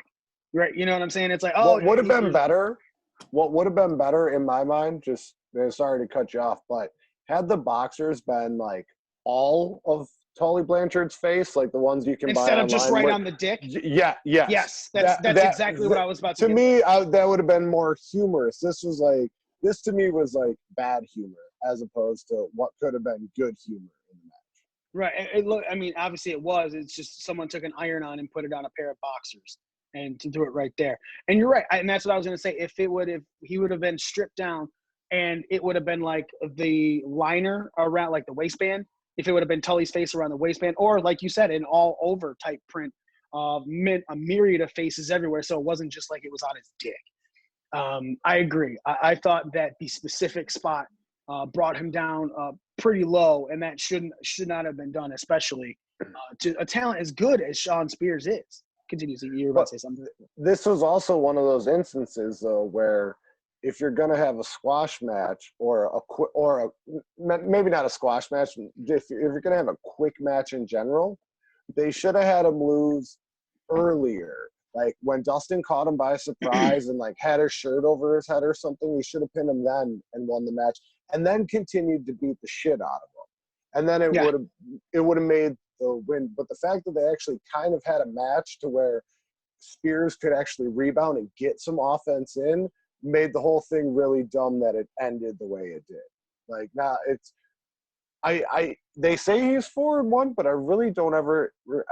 right? You know what I'm saying? It's like, what would have been better – what would have been better in my mind, just sorry to cut you off, but had the boxers been like all of Tully Blanchard's face, like the ones you can buy instead of online, just right on the dick? Yes. That's exactly what I was about to To me, that would have been more humorous. This to me was like bad humor as opposed to what could have been good humor in the match. Right. Obviously it was. It's just someone took an iron-on and put it on a pair of boxers. And to do it right there. And you're right. And that's what I was going to say. If he would have been stripped down and it would have been like the liner around like the waistband, if it would have been Tully's face around the waistband, or like you said, an all over type print, a myriad of faces everywhere. So it wasn't just like it was on his dick. I agree. I thought that the specific spot brought him down pretty low, and that should not have been done, especially to a talent as good as Shawn Spears is. Continue. You were about to say something. This was also one of those instances, though, where if you're going to have a squash match maybe not a squash match, if you're going to have a quick match in general, they should have had him lose earlier. Like when Dustin caught him by surprise and like had his shirt over his head or something, he should have pinned him then and won the match, and then continued to beat the shit out of him. And then it would have made the win. But the fact that they actually kind of had a match to where Spears could actually rebound and get some offense in made the whole thing really dumb that it ended the way it did. Like, they say he's 4-1, but I really don't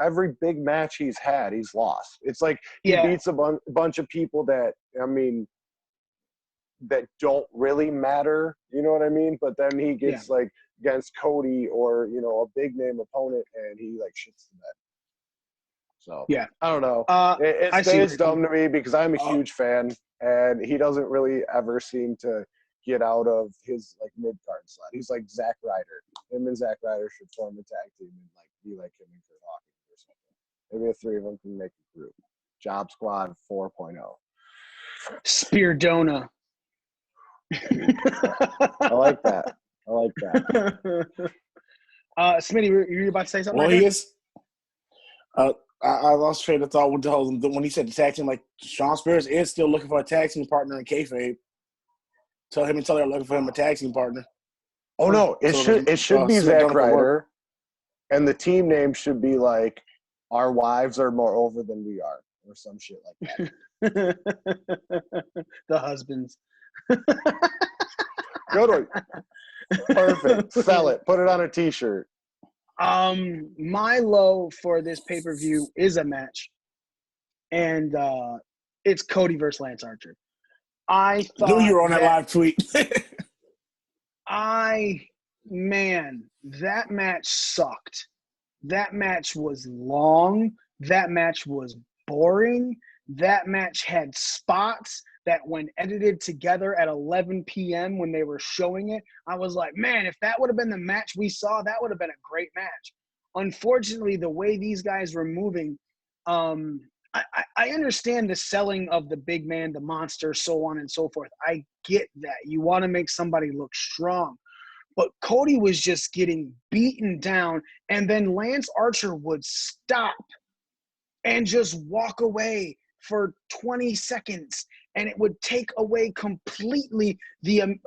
every big match he's had, he's lost. It's like he beats a bunch of people that don't really matter, you know what I mean? But then he gets like against Cody or, a big name opponent, and he like shits the bed. So I don't know. It's dumb to me because I'm a huge fan, and he doesn't really ever seem to get out of his like mid card slot. He's like Zack Ryder. Him and Zack Ryder should form a tag team and like be like him and Kurt Hawkins or something. Maybe the three of them can make a group. Job Squad 4.0. Speardona. I like that. Smitty, you were about to say something? Well, he is. I lost train of thought when he said the tag team. Like, Shawn Spears is still looking for a tag team partner in kayfabe. Tell him and Tully are looking for him a tag team partner. Oh no, it should be Zack Ryder, and the team name should be like "Our wives are more over than we are" or some shit like that. The husbands. Good one. Perfect. Sell it. Put it on a T-shirt. My low for this pay-per-view is a match, and it's Cody versus Lance Archer. I thought knew you were on that live tweet. That match sucked. That match was long. That match was boring. That match had spots. that when edited together at 11 p.m. when they were showing it, I was like, man, if that would have been the match we saw, that would have been a great match. Unfortunately, the way these guys were moving, I understand the selling of the big man, the monster, so on and so forth. I get that. You want to make somebody look strong. But Cody was just getting beaten down, and then Lance Archer would stop and just walk away for 20 seconds, and it would take away completely the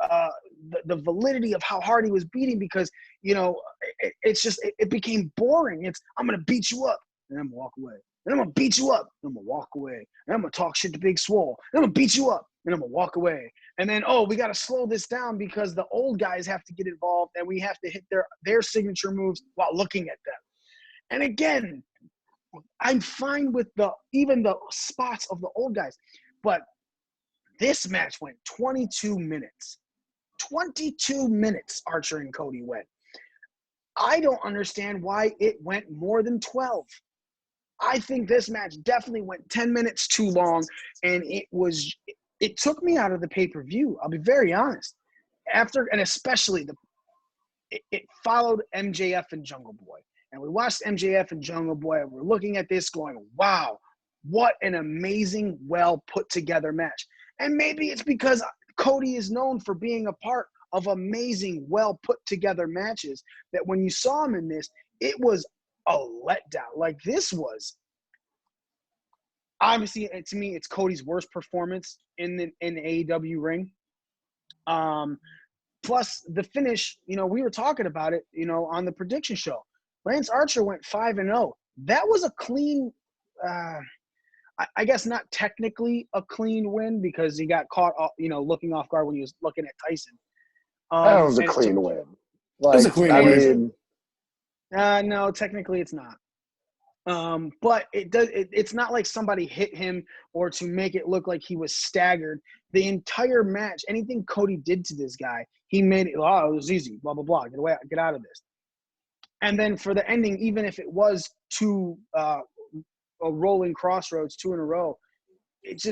validity of how hard he was beating, because it became boring. It's, I'm gonna beat you up and I'm gonna walk away, and I'm gonna beat you up and I'm gonna walk away, and I'm gonna talk shit to Big Swole, and I'm gonna beat you up and I'm gonna walk away, and then we got to slow this down because the old guys have to get involved and we have to hit their signature moves while looking at them. And again, I'm fine with even the spots of the old guys, but this match went 22 minutes. 22 minutes Archer and Cody went. I don't understand why it went more than 12. I think this match definitely went 10 minutes too long, and it took me out of the pay-per-view. I'll be very honest. And especially it followed MJF and Jungle Boy. And we watched MJF and Jungle Boy, and we're looking at this going, wow, what an amazing, well put together match. And maybe it's because Cody is known for being a part of amazing, well put together matches, that when you saw him in this, it was a letdown. Like, this was, obviously, to me, it's Cody's worst performance in the AEW ring. Plus the finish, we were talking about it, on the prediction show. Lance Archer went 5-0. That was a clean, I guess not technically a clean win, because he got caught, looking off guard when he was looking at Tyson. That was a clean win. It was a clean win. No, technically it's not. But it's not like somebody hit him or to make it look like he was staggered. The entire match, anything Cody did to this guy, he made it, it was easy, blah, blah, blah, get out of this. And then for the ending, even if it was a rolling crossroads, 2 in a row, it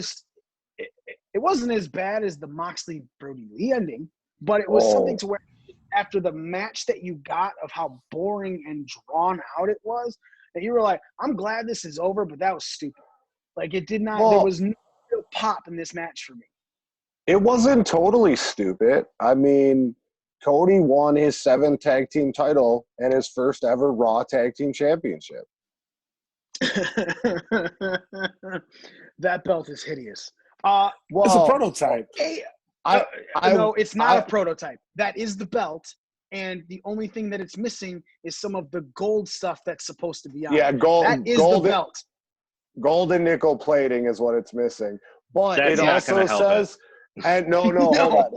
wasn't as bad as the Moxley Brody Lee ending, but it was something to where after the match that you got of how boring and drawn out it was, that you were like, I'm glad this is over, but that was stupid. Like, it did not, there was no real pop in this match for me. It wasn't totally stupid. I mean, Cody won his 7th tag team title and his first ever Raw tag team championship. That belt is hideous. It's a prototype. No, it's not a prototype. That is the belt, and the only thing that it's missing is some of the gold stuff that's supposed to be on. Yeah, that is the belt. Gold and nickel plating is what it's missing. But That's it also says, and no, hold on.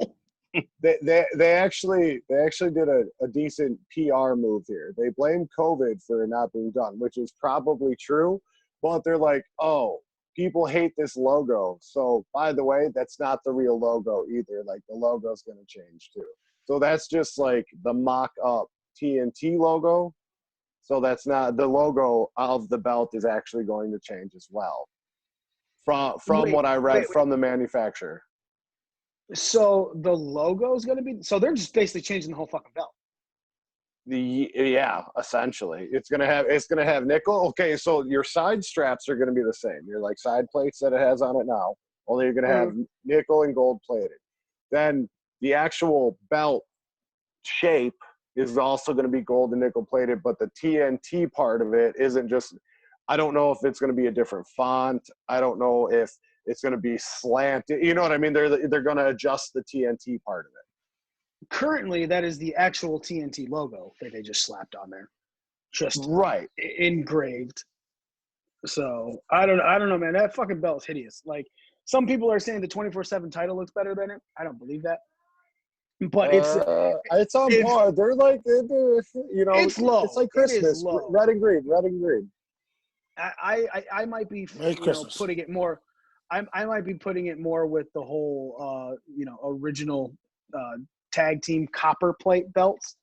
They actually did a decent PR move here. They blamed COVID for it not being done, which is probably true. But they're like, oh, people hate this logo. So, by the way, that's not the real logo either. Like, the logo's going to change too. So that's just like the mock-up TNT logo. So that's not – the logo of the belt is actually going to change as well. From what I read from the manufacturer. So the logo is going to be – so they're just basically changing the whole fucking belt. Yeah, essentially. It's gonna have nickel. Okay, so your side straps are gonna be the same. Your like side plates that it has on it now, only you're gonna have nickel and gold plated. Then the actual belt shape is also gonna be gold and nickel plated, but the TNT part of it isn't just. I don't know if it's gonna be a different font. I don't know if it's gonna be slanted. You know what I mean? They're gonna adjust the TNT part of it. Currently, that is the actual TNT logo that they just slapped on there, just right engraved. So I don't know, man. That fucking belt is hideous. Like, some people are saying the 24/7 title looks better than it. I don't believe that. But it's on par. They're like, it's low. It's like Christmas, red and green. I might be putting it more. I might be putting it more with the whole original tag team copper plate belts.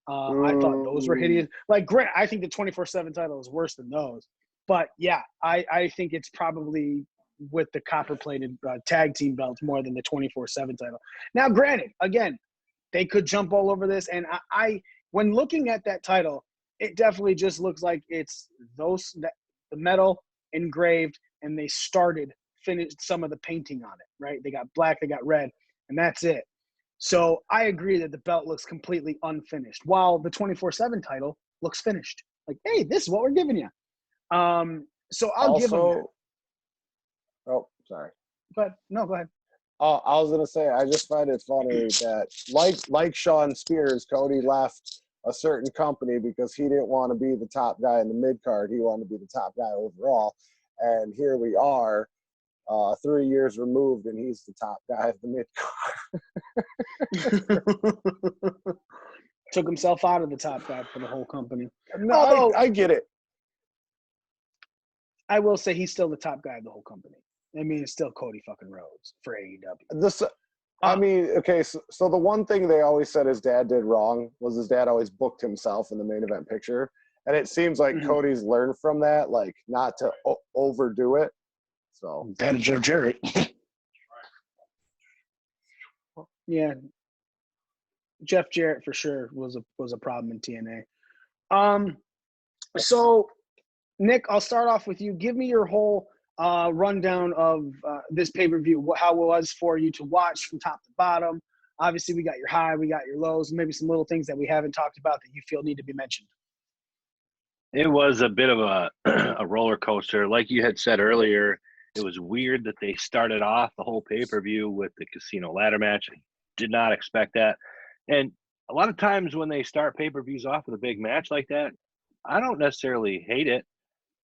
I thought those were hideous. Like, Grant, I think the 24/7 title is worse than those. But yeah, I think it's probably with the copper-plated tag team belt more than the 24/7 title. Now, granted, again, they could jump all over this, and I when looking at that title, it definitely just looks like it's the metal engraved, and they finished some of the painting on it, right? They got black, they got red, and that's it. So I agree that the belt looks completely unfinished, while the 24/7 title looks finished. Like, hey, this is what we're giving you. So I'll give them that. Oh, sorry. Go ahead. No, go ahead. I was gonna say, I just find it funny that, like Sean Spears, Cody left a certain company because he didn't want to be the top guy in the mid card. He wanted to be the top guy overall, and here we are, 3 years removed, and he's the top guy of the mid card. Took himself out of the top guy for the whole company. No, I get it. I will say he's still the top guy of the whole company. I mean, it's still Cody fucking Rhodes for AEW. I mean, okay, so the one thing they always said his dad did wrong was his dad always booked himself in the main event picture. And it seems like Cody's learned from that, like not to overdo it. So that is Jeff Jarrett. Yeah. Jeff Jarrett for sure was a problem in TNA. So Nick, I'll start off with you. Give me your whole rundown of this pay-per-view, how it was for you to watch from top to bottom. Obviously, we got your high, we got your lows, maybe some little things that we haven't talked about that you feel need to be mentioned. It was a bit of a roller coaster. Like you had said earlier, it was weird that they started off the whole pay-per-view with the casino ladder match. I did not expect that. And a lot of times when they start pay-per-views off with a big match like that, I don't necessarily hate it.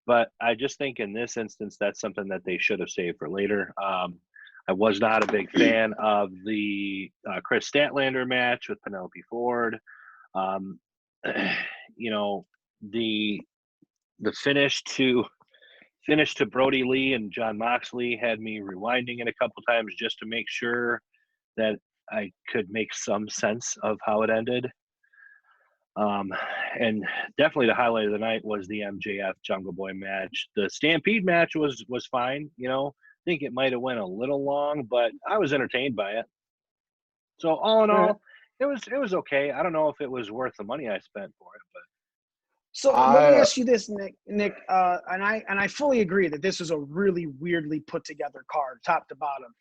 But I just think in this instance, that's something that they should have saved for later. I was not a big fan of the Chris Statlander match with Penelope Ford. You know, the finish to Brody Lee and John Moxley had me rewinding it a couple times just to make sure that I could make some sense of how it ended. And definitely the highlight of the night was the MJF Jungle Boy match. The Stampede match was fine. You know, I think it might have went a little long, but I was entertained by it. So all in all, it was okay. I don't know if it was worth the money I spent for it, but. So let me ask you this, Nick, and I fully agree that this was a really weirdly put together card, top to bottom.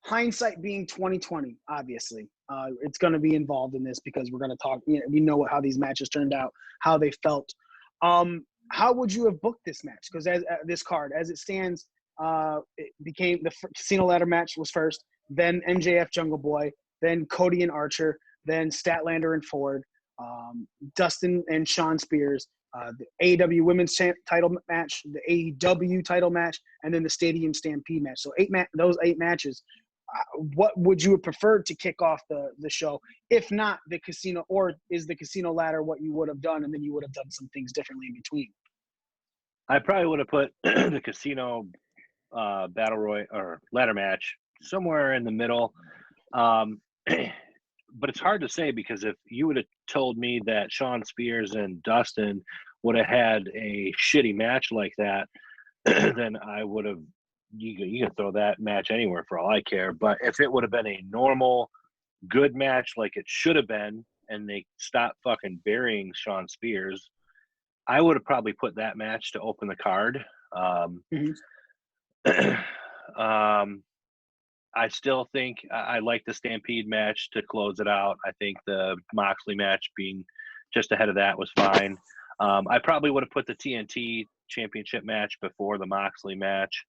Hindsight being 2020, obviously, it's going to be involved in this because we're going to talk. You know, we know how these matches turned out, how they felt. How would you have booked this match? Because as this card, as it stands, it became the Casino Ladder match was first, then MJF Jungle Boy, then Cody and Archer, then Statlander and Ford, Dustin and Sean Spears, the AEW Women's title match, the AEW title match, and then the Stadium Stampede match. So those 8 matches. What would you have preferred to kick off the show? If not the casino, or is the Casino Ladder what you would have done, and then you would have done some things differently in between? I probably would have put the Casino Battle Royal or ladder match somewhere in the middle. But it's hard to say because if you would have told me that Sean Spears and Dustin would have had a shitty match like that, then I would have. You can throw that match anywhere for all I care. But if it would have been a normal, good match like it should have been, and they stopped fucking burying Sean Spears, I would have probably put that match to open the card. I still think I like the Stampede match to close it out. I think the Moxley match being just ahead of that was fine. I probably would have put the TNT Championship match before the Moxley match.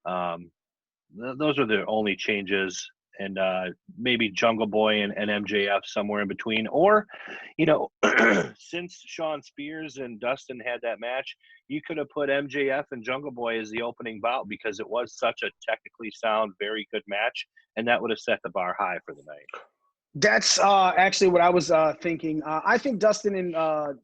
Those are the only changes, and maybe Jungle Boy and MJF somewhere in between. Or, you know, since Sean Spears and Dustin had that match, you could have put MJF and Jungle Boy as the opening bout because it was such a technically sound, very good match, and that would have set the bar high for the night. That's actually what I was thinking. I think Dustin and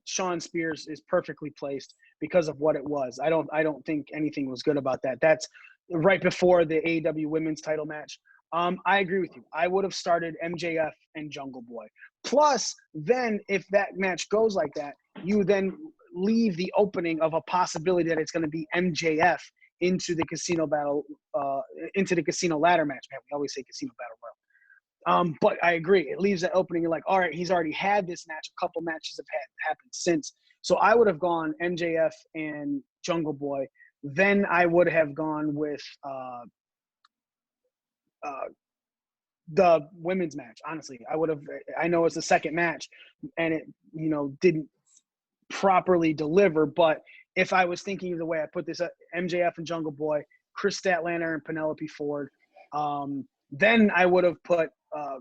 Sean Spears is perfectly placed because of what it was. I don't think anything was good about that. That's right before the AEW Women's title match. I agree with you. I would have started MJF and Jungle Boy. Plus, then if that match goes like that, you then leave the opening of a possibility that it's going to be MJF into the casino ladder match. Man, we always say casino battle royal. But I agree. It leaves that opening. You're like, all right, he's already had this match. A couple matches have happened since. So I would have gone MJF and Jungle Boy. Then I would have gone with the women's match. Honestly, I would have. I know it's the second match, and it didn't properly deliver. But if I was thinking of the way I put this, MJF and Jungle Boy, Chris Statlander and Penelope Ford, then I would have put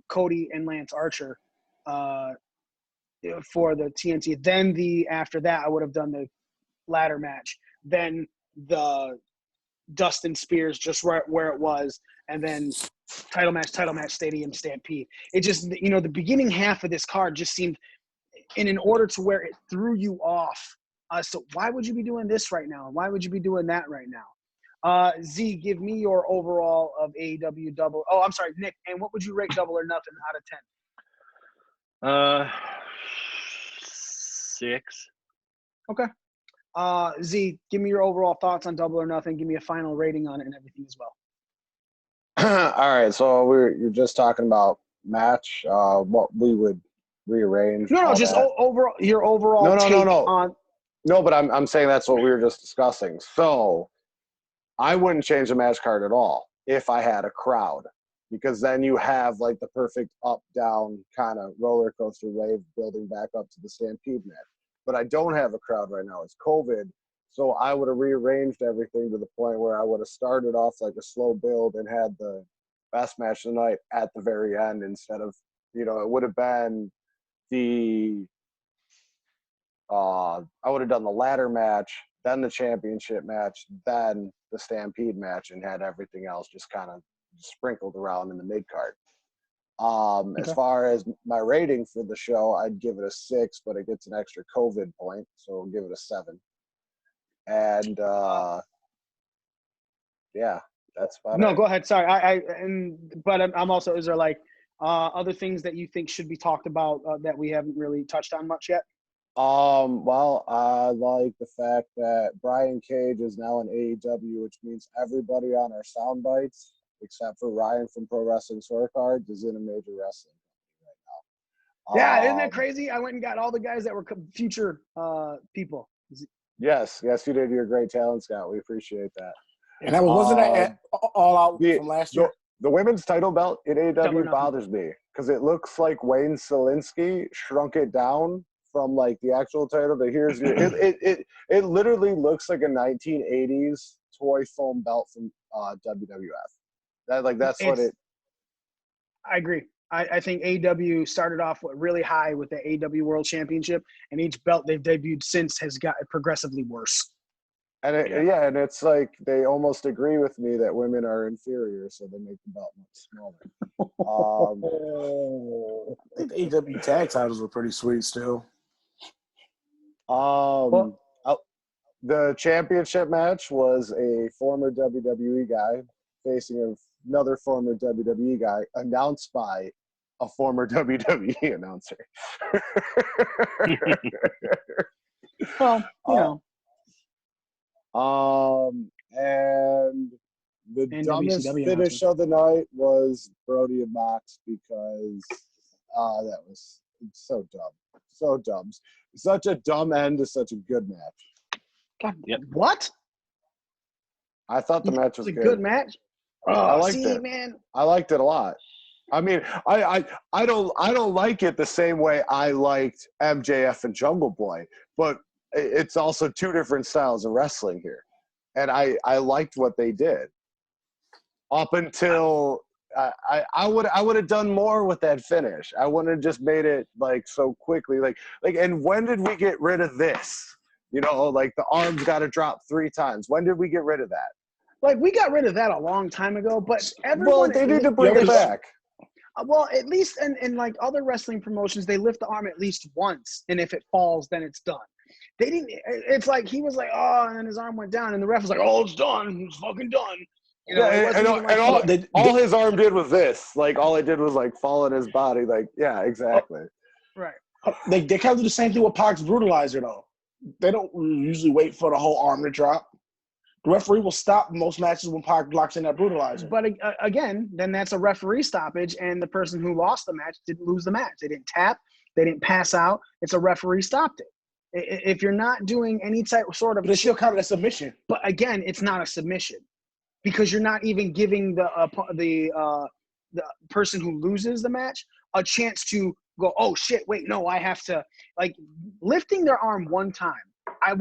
Cody and Lance Archer for the TNT. Then after that, I would have done the ladder match. Then the Dustin Spears just right where it was, and then title match, Stadium Stampede. It just, the beginning half of this card just seemed in an order to where it threw you off. So why would you be doing this right now? Why would you be doing that right now? Z, give me your overall of AEW double. Oh, I'm sorry, Nick. And what would you rate Double or Nothing out of 10? 6. Okay. Z, give me your overall thoughts on Double or Nothing. Give me a final rating on it and everything as well. All right, so you're just talking about match, what we would rearrange. No, just overall your overall take on. No, but I'm saying that's what we were just discussing. So I wouldn't change the match card at all if I had a crowd, because then you have like the perfect up-down kind of roller coaster wave building back up to the Stampede match. But I don't have a crowd right now. It's COVID. So I would have rearranged everything to the point where I would have started off like a slow build and had the best match of the night at the very end instead of, it would have been I would have done the ladder match, then the championship match, then the Stampede match, and had everything else just kind of sprinkled around in the mid card. As far as my rating for the show, I'd give it a 6, but it gets an extra COVID point, so I'll give it a 7. And yeah, that's about it. No, go ahead. Sorry, but I'm also. Is there like other things that you think should be talked about that we haven't really touched on much yet? Well, I like the fact that Brian Cage is now in AEW, which means everybody on our sound bites, except for Ryan from Pro Wrestling Scorecards, is in a major wrestling company right now. Yeah, isn't that crazy? I went and got all the guys that were future people. Yes, you did. You're a great talent scout. We appreciate that. And that wasn't that all out from last year? The women's title belt in AEW bothers me because it looks like Wayne Selinsky shrunk it down from like the actual title to here's your it literally looks like a 1980s toy foam belt from WWF. That's what it. I agree. I think AEW started off really high with the AEW World Championship, and each belt they've debuted since has got progressively worse. And and it's like they almost agree with me that women are inferior, so they make the belt much smaller. I think the AEW tag titles were pretty sweet still. The championship match was a former WWE guy facing another former WWE guy, announced by a former WWE announcer. Well, and the dumbest finish of the night was Brody and Mox because that was so dumb. So dumb. Such a dumb end to such a good match. God, what? I thought the match was a good match. I liked it. Man. I liked it a lot. I mean, I don't like it the same way I liked MJF and Jungle Boy, but it's also two different styles of wrestling here, and I liked what they did up until I would have done more with that finish. I wouldn't have just made it like so quickly, like. And when did we get rid of this? Like the arms got to drop 3 times. When did we get rid of that? Like we got rid of that a long time ago, but everyone. Well, they need to bring it back. Well, at least in like other wrestling promotions, they lift the arm at least once, and if it falls, then it's done. They didn't. It's like he was like, oh, and then his arm went down, and the ref was like, oh, it's done. It's fucking done. All his arm did was this. Like all it did was like fall in his body. Like yeah, exactly. Right. They kind of do the same thing with Pac's brutalizer though. They don't usually wait for the whole arm to drop. The referee will stop most matches when Pac locks in that brutalizer. But again, then that's a referee stoppage, and the person who lost the match didn't lose the match. They didn't tap. They didn't pass out. It's a referee stopped it. If you're not doing any type sort of, but it's still counted as submission. But again, it's not a submission because you're not even giving the person who loses the match a chance to go, oh shit, wait, no, I have to, like, lifting their arm one time. I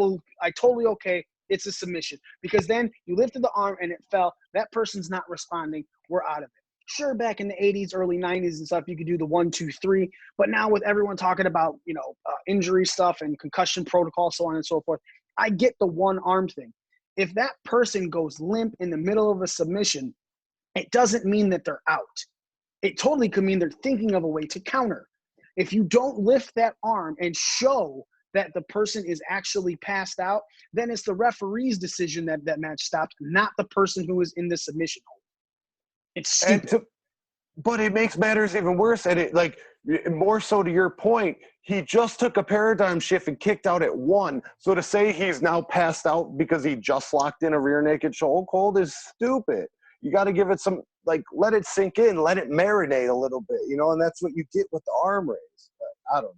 totally okay. It's a submission because then you lifted the arm and it fell. That person's not responding. We're out of it. Sure, back in the 80s, early 90s and stuff, you could do the 1, 2, 3. But now with everyone talking about, injury stuff and concussion protocol, so on and so forth, I get the one arm thing. If that person goes limp in the middle of a submission, it doesn't mean that they're out. It totally could mean they're thinking of a way to counter. If you don't lift that arm and show that the person is actually passed out, then it's the referee's decision that that match stopped, not the person who is in the submission hold. It's stupid. But it makes matters even worse. And it, like, more so to your point, he just took a paradigm shift and kicked out at 1. So to say he's now passed out because he just locked in a rear naked chokehold is stupid. You got to give it some, like, let it sink in, let it marinate a little bit, and that's what you get with the arm raise. But I don't know.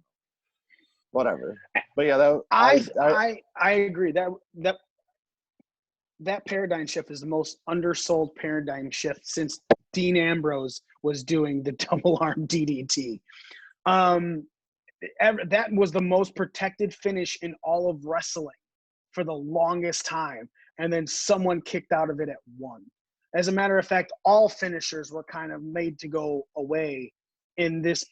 Whatever. But yeah, I agree. That paradigm shift is the most undersold paradigm shift since Dean Ambrose was doing the double arm DDT. That was the most protected finish in all of wrestling for the longest time. And then someone kicked out of it at 1. As a matter of fact, all finishers were kind of made to go away in this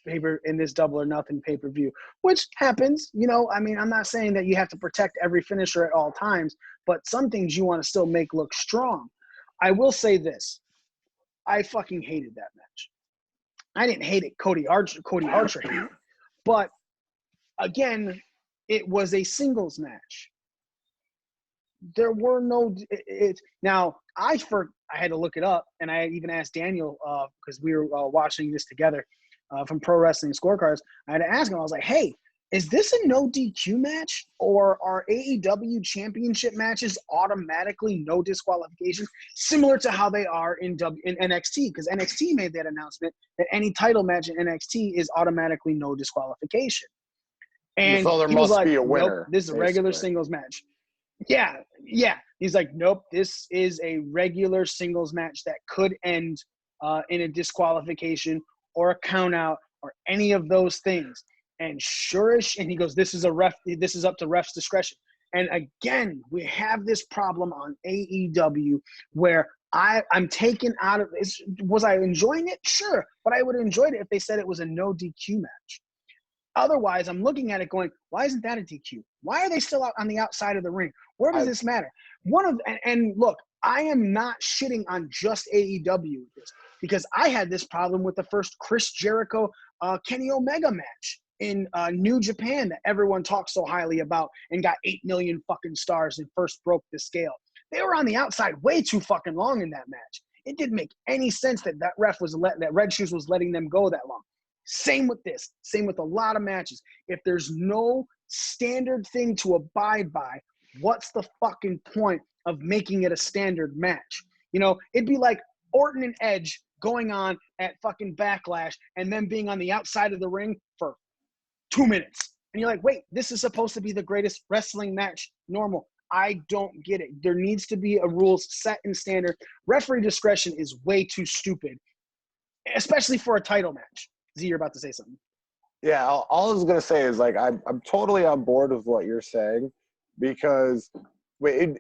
Double or Nothing pay-per-view, which happens. I'm not saying that you have to protect every finisher at all times, but some things you want to still make look strong. I will say this. I fucking hated that match. I didn't hate it. Cody Archer hated it. But again, it was a singles match. There were no now I had to look it up, and I even asked Daniel because we were watching this together from Pro Wrestling Scorecards. I had to ask him. I was like, "Hey, is this a no DQ match, or are AEW championship matches automatically no disqualification, similar to how they are in NXT? Because NXT made that announcement that any title match in NXT is automatically no disqualification. And so there must be a winner. Nope, this is a regular singles match. Yeah. He's like, nope, this is a regular singles match that could end in a disqualification or a count out or any of those things. And and he goes, this is up to ref's discretion. And again, we have this problem on AEW where I'm taken out of this. Was I enjoying it? Sure. But I would have enjoyed it if they said it was a no DQ match. Otherwise, I'm looking at it going, why isn't that a DQ? Why are they still out on the outside of the ring? Where does this matter? And look, I am not shitting on just AEW with this because I had this problem with the first Chris Jericho, Kenny Omega match in New Japan that everyone talks so highly about and got 8 million fucking stars and first broke the scale. They were on the outside way too fucking long in that match. It didn't make any sense that that Red Shoes was letting them go that long. Same with this. Same with a lot of matches. If there's no standard thing to abide by, what's the fucking point of making it a standard match? It'd be like Orton and Edge going on at fucking Backlash and then being on the outside of the ring for 2 minutes. And you're like, wait, this is supposed to be the greatest wrestling match normal. I don't get it. There needs to be a rules set and standard. Referee discretion is way too stupid, especially for a title match. Z, you're about to say something. Yeah, all I was going to say is, like, I'm totally on board with what you're saying because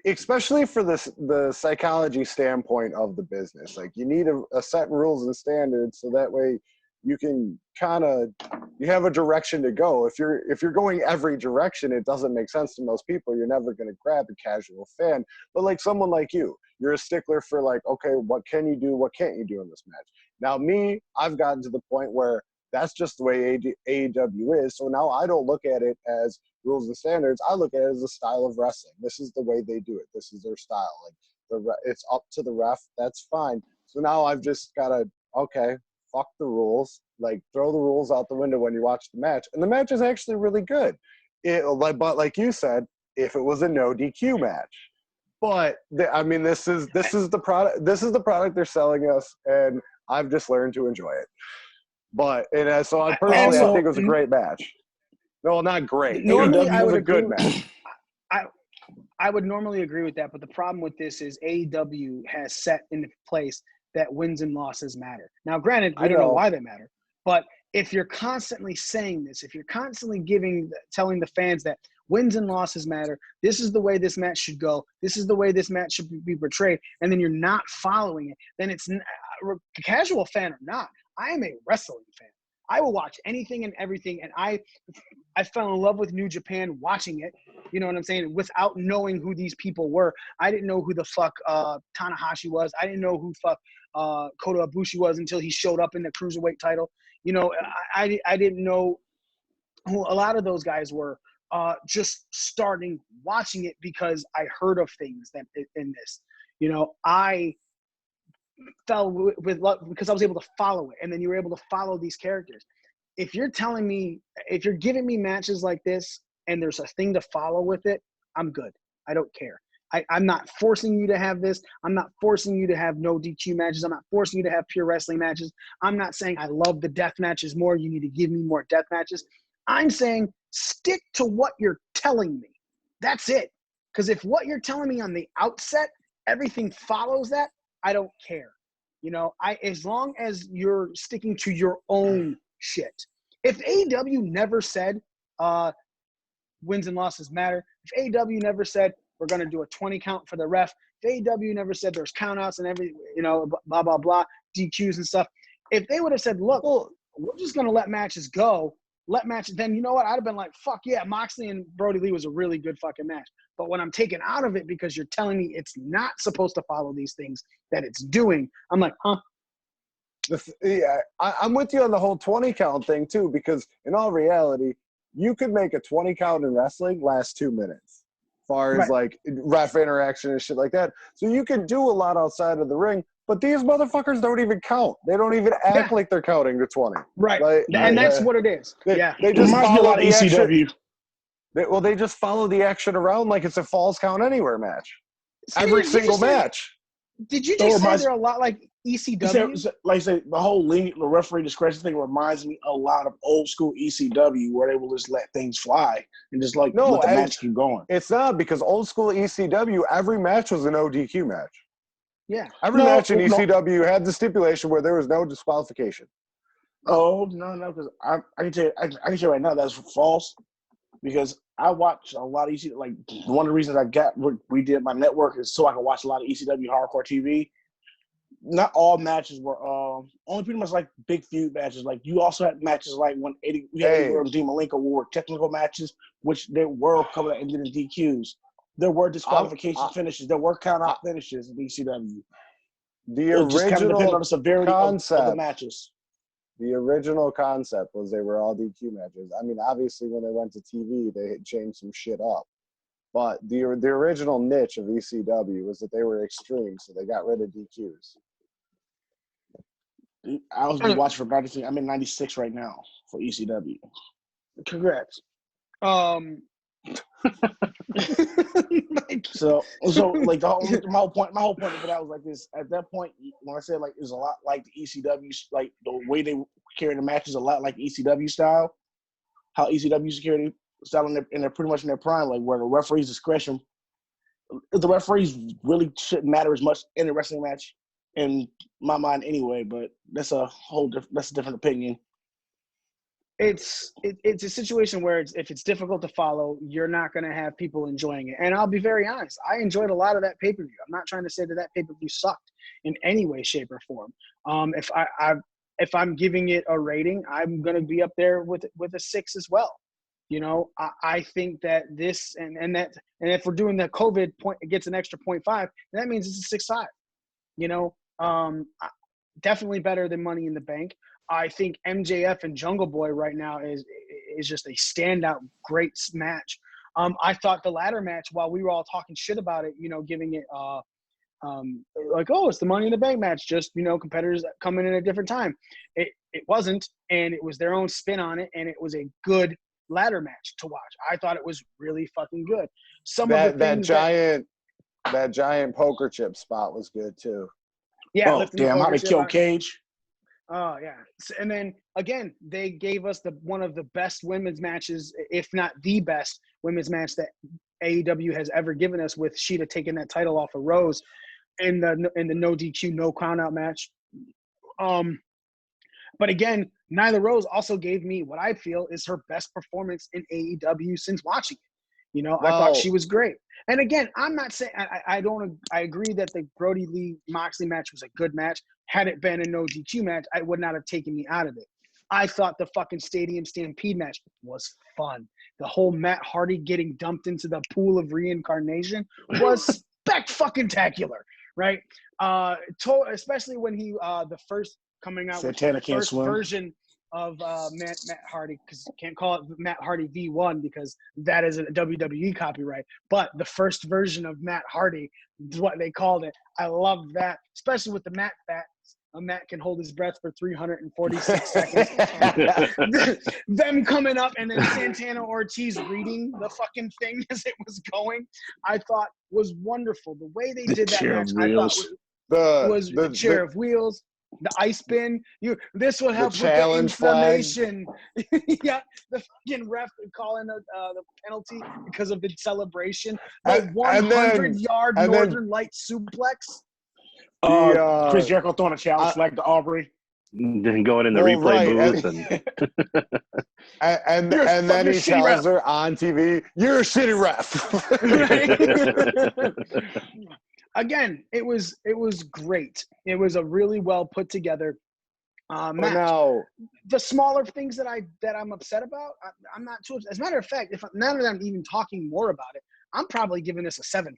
especially for the psychology standpoint of the business. Like, you need a set rules and standards so that way you can you have a direction to go. If you're going every direction, it doesn't make sense to most people. You're never going to grab a casual fan. But like someone like you're a stickler for, like, okay, what can you do? What can't you do in this match? Now me, I've gotten to the point where that's just the way AEW is. So now I don't look at it as rules and standards. I look at it as a style of wrestling. This is the way they do it. This is their style. Like, it's up to the ref. That's fine. So now I've just got to, okay, fuck the rules. Like, throw the rules out the window when you watch the match. And the match is actually really good. But like you said, if it was a no DQ match, But I mean, this is the product. This is the product they're selling us, and I've just learned to enjoy it. But so I personally, I think it was a great match. No, not great. Normally, it I was would a good agree. match. I would normally agree with that, but the problem with this is AEW has set into place that wins and losses matter. Now, granted, we don't know why they matter, but if you're constantly saying this, if you're constantly telling the fans that wins and losses matter, this is the way this match should go, this is the way this match should be portrayed, and then you're not following it, then it's a casual fan or not. I am a wrestling fan. I will watch anything and everything, and I fell in love with New Japan watching it, you know what I'm saying, without knowing who these people were. I didn't know who the fuck Tanahashi was. I didn't know who fuck Kota Ibushi was until he showed up in the Cruiserweight title. You know, I didn't know who a lot of those guys were, just starting watching it because I heard of things that in this. You know, I fell with love because I was able to follow it, and then you were able to follow these characters. If you're telling me, if you're giving me matches like this and there's a thing to follow with it, I'm good. I don't care. I'm not forcing you to have this. I'm not forcing you to have no DQ matches. I'm not forcing you to have pure wrestling matches. I'm not saying I love the death matches more. You need to give me more death matches. I'm saying stick to what you're telling me. That's it. Because if what you're telling me on the outset, everything follows that, I don't care. You know, as long as you're sticking to your own shit. If AEW never said wins and losses matter, if AEW never said we're going to do a 20 count for the ref, if AEW never said there's countouts and every, you know, blah, blah, blah, DQs and stuff, if they would have said, look, we're just going to let matches go, then you know what? I'd have been like, fuck yeah, Moxley and Brody Lee was a really good fucking match. But when I'm taken out of it because you're telling me it's not supposed to follow these things that it's doing, I'm like, huh? I'm with you on the whole 20 count thing too, because in all reality, you could make a 20 count in wrestling last 2 minutes, as far as like ref interaction and shit like that. So you can do a lot outside of the ring, but these motherfuckers don't even count. They don't even act like they're counting to 20. Right. Like, and that's what it is. They just follow the ECW. They just follow the action around like it's a Falls Count Anywhere match. Every single match. Did you just say they're a lot like ECW? Like I say, the whole the referee discretion thing reminds me a lot of old school ECW, where they will just let things fly and just let the match keep going. It's not, because old school ECW, every match was an ODQ match. Yeah. Every match in ECW had the stipulation where there was no disqualification. Oh, no, because I can tell you right now that's false, because I watch a lot of ECW. Like, one of the reasons I got redid my network is so I can watch a lot of ECW hardcore TV. Not all matches were only pretty much like big feud matches. Like, you also had matches like when we had Dean Malenko were technical matches, which they were coming and ended in DQs. There were disqualification finishes. There were count-out finishes in ECW. The original just kind of depended on the severity of the matches. The original concept was they were all DQ matches. I mean, obviously, when they went to TV, they had changed some shit up. But the original niche of ECW was that they were extreme, so they got rid of DQs. I was watching for 93. I'm in 96 right now for ECW. Congrats. So like my whole point for that was like this. At that point, when I said like it was a lot like the ECW, like the way they carry the matches a lot like ECW style. How ECW security style in their pretty much in their prime, like where the referee's discretion, the referees really shouldn't matter as much in a wrestling match, in my mind anyway. But that's a different opinion. It's a situation where if it's difficult to follow, you're not going to have people enjoying it. And I'll be very honest, I enjoyed a lot of that pay-per-view. I'm not trying to say that pay-per-view sucked in any way, shape, or form. If I'm giving it a rating, I'm going to be up there with a 6 as well. You know, I think that this and if we're doing the COVID point, it gets an extra 0.5. That means it's a 6.5. You know, definitely better than Money in the Bank. I think MJF and Jungle Boy right now is just a standout great match. I thought the ladder match, while we were all talking shit about it, you know, giving it like, oh, it's the Money in the Bank match, just, you know, competitors coming in at a different time. It wasn't, and it was their own spin on it, and it was a good ladder match to watch. I thought it was really fucking good. That giant poker chip spot was good too. Yeah. Oh, lifting the damn, how poker they chip kill out. Cage. Oh yeah, and then again, they gave us one of the best women's matches, if not the best women's match that AEW has ever given us, with Sheeta taking that title off of Rose in the no DQ, no count out match. But again, Nyla Rose also gave me what I feel is her best performance in AEW since watching it. You know, I thought she was great. And again, I'm not saying I agree that the Brody Lee Moxley match was a good match. Had it been a no DQ match, I would not have taken me out of it. I thought the fucking Stadium Stampede match was fun. The whole Matt Hardy getting dumped into the pool of reincarnation was spectacular, right? Especially when he the first coming out Santana with the can't first swim. version of Matt Hardy, because can't call it Matt Hardy V1 because that is a WWE copyright. But the first version of Matt Hardy is what they called it. I love that, especially with the Matt facts. A Matt can hold his breath for 346 seconds. Them coming up and then Santana Ortiz reading the fucking thing as it was going, I thought was wonderful. The way they did that match, I thought was the chair of wheels. The ice bin, this will help with the inflammation. Yeah, the fucking ref calling the penalty because of the celebration. The 100-yard Northern Light suplex. Chris Jericho throwing a challenge flag to Aubrey. Then going in the replay booth and then he tells her on TV, "You're a shitty ref." Again, it was great. It was a really well put together match. Now, the smaller things that I'm upset about, I'm not too upset. As a matter of fact, now that I'm even talking more about it, I'm probably giving this a 7.5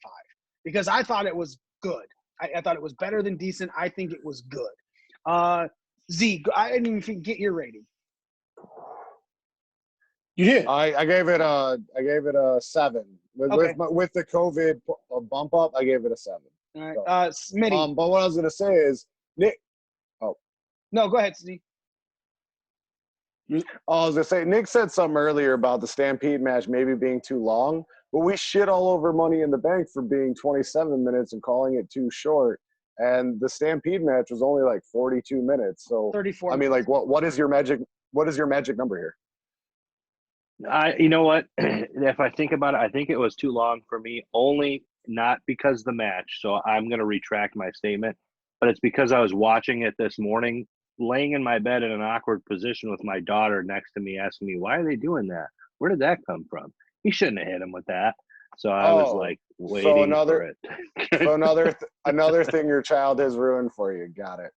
because I thought it was good. I thought it was better than decent. I think it was good. Z, I didn't even get your rating. You did. I gave it a 7. With the COVID bump up, I gave it a 7. All right, Smitty. But what I was gonna say is Nick. Oh no, go ahead, Steve. I was gonna say Nick said something earlier about the Stampede match maybe being too long, but we shit all over Money in the Bank for being 27 minutes and calling it too short. And the Stampede match was only like 42 minutes. So 34. I mean, like, what is your magic? What is your magic number here? You know what? If I think about it, I think it was too long for me. Only not because of the match. So I'm going to retract my statement. But it's because I was watching it this morning, laying in my bed in an awkward position with my daughter next to me, asking me, "Why are they doing that? Where did that come from? He shouldn't have hit him with that." So I was like waiting for it. So another thing your child has ruined for you. Got it.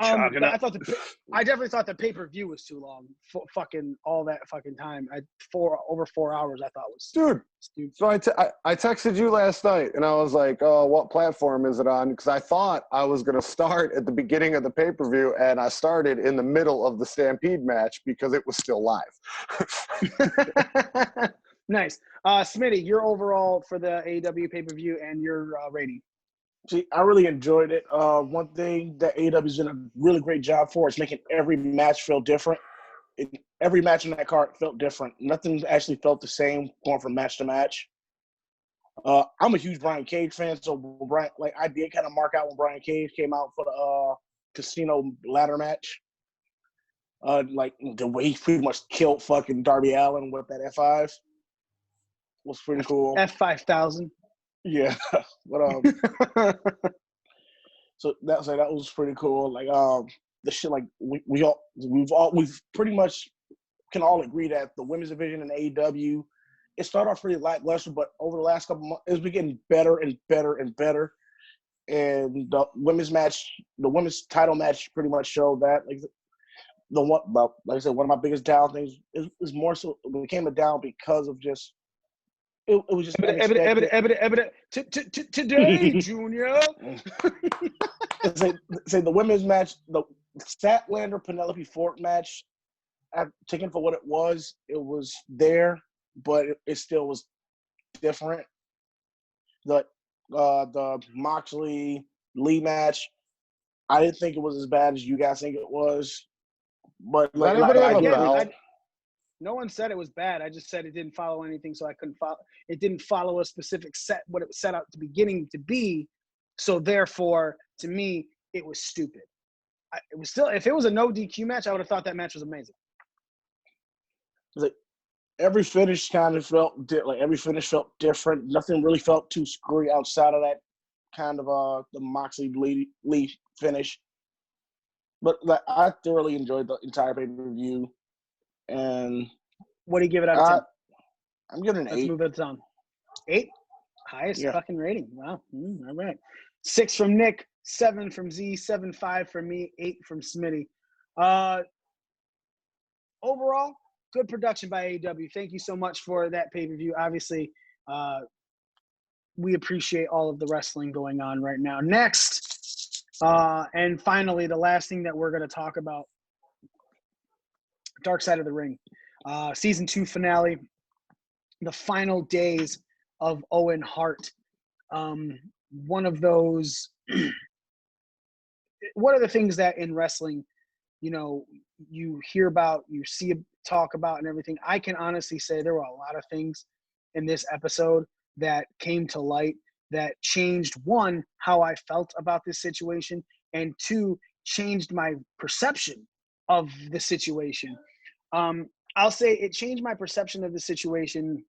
I definitely thought the pay-per-view was too long. Fucking all that fucking time. Over 4 hours. I thought was dude. So I texted you last night and I was like, "Oh, what platform is it on?" Because I thought I was gonna start at the beginning of the pay-per-view, and I started in the middle of the Stampede match because it was still live. Nice, Smitty. Your overall for the AEW pay-per-view and your rating. See, I really enjoyed it. One thing that AEW's done a really great job for is making every match feel different. Every match in that card felt different. Nothing actually felt the same going from match to match. I'm a huge Brian Cage fan, so I did kind of mark out when Brian Cage came out for the Casino ladder match. Like the way he pretty much killed fucking Darby Allin with that F5 was pretty cool. F5000. Yeah, but so that was pretty cool. Like the shit, like we've pretty much can all agree that the women's division in AEW, it started off pretty lackluster, but over the last couple months, it's been getting better and better and better. And the women's title match pretty much showed that. Like I said, one of my biggest down things is more so it became a down because of just. It was just evident today, Junior. Say the women's match, the Statlander Penelope Ford match, taken for what it was there, but it still was different. The Moxley Lee match, I didn't think it was as bad as you guys think it was, but like No one said it was bad. I just said it didn't follow anything, so I couldn't follow. It didn't follow a specific set, what it was set out at the beginning to be. So therefore, to me, it was stupid. It was still, if it was a no DQ match, I would have thought that match was amazing. Like every finish kind of felt every finish felt different. Nothing really felt too screwy outside of that kind of the Moxley Lee finish. But like, I thoroughly enjoyed the entire pay-per-view. And what do you give it out of 10? I'm giving it an 8. Let's move it on. 8? Highest fucking rating. Wow. All right. 6 from Nick, 7 from Z, 7.5 from me, 8 from Smitty. Overall, good production by AEW. Thank you so much for that pay-per-view. Obviously, we appreciate all of the wrestling going on right now. Next, and finally, the last thing that we're going to talk about, Dark Side of the Ring. Season 2 finale, the final days of Owen Hart. One of those what are the things that in wrestling, you hear about, you see talk about and everything. I can honestly say there were a lot of things in this episode that came to light that changed, one, how I felt about this situation, and two, changed my perception of the situation. I'll say it changed my perception of the situation,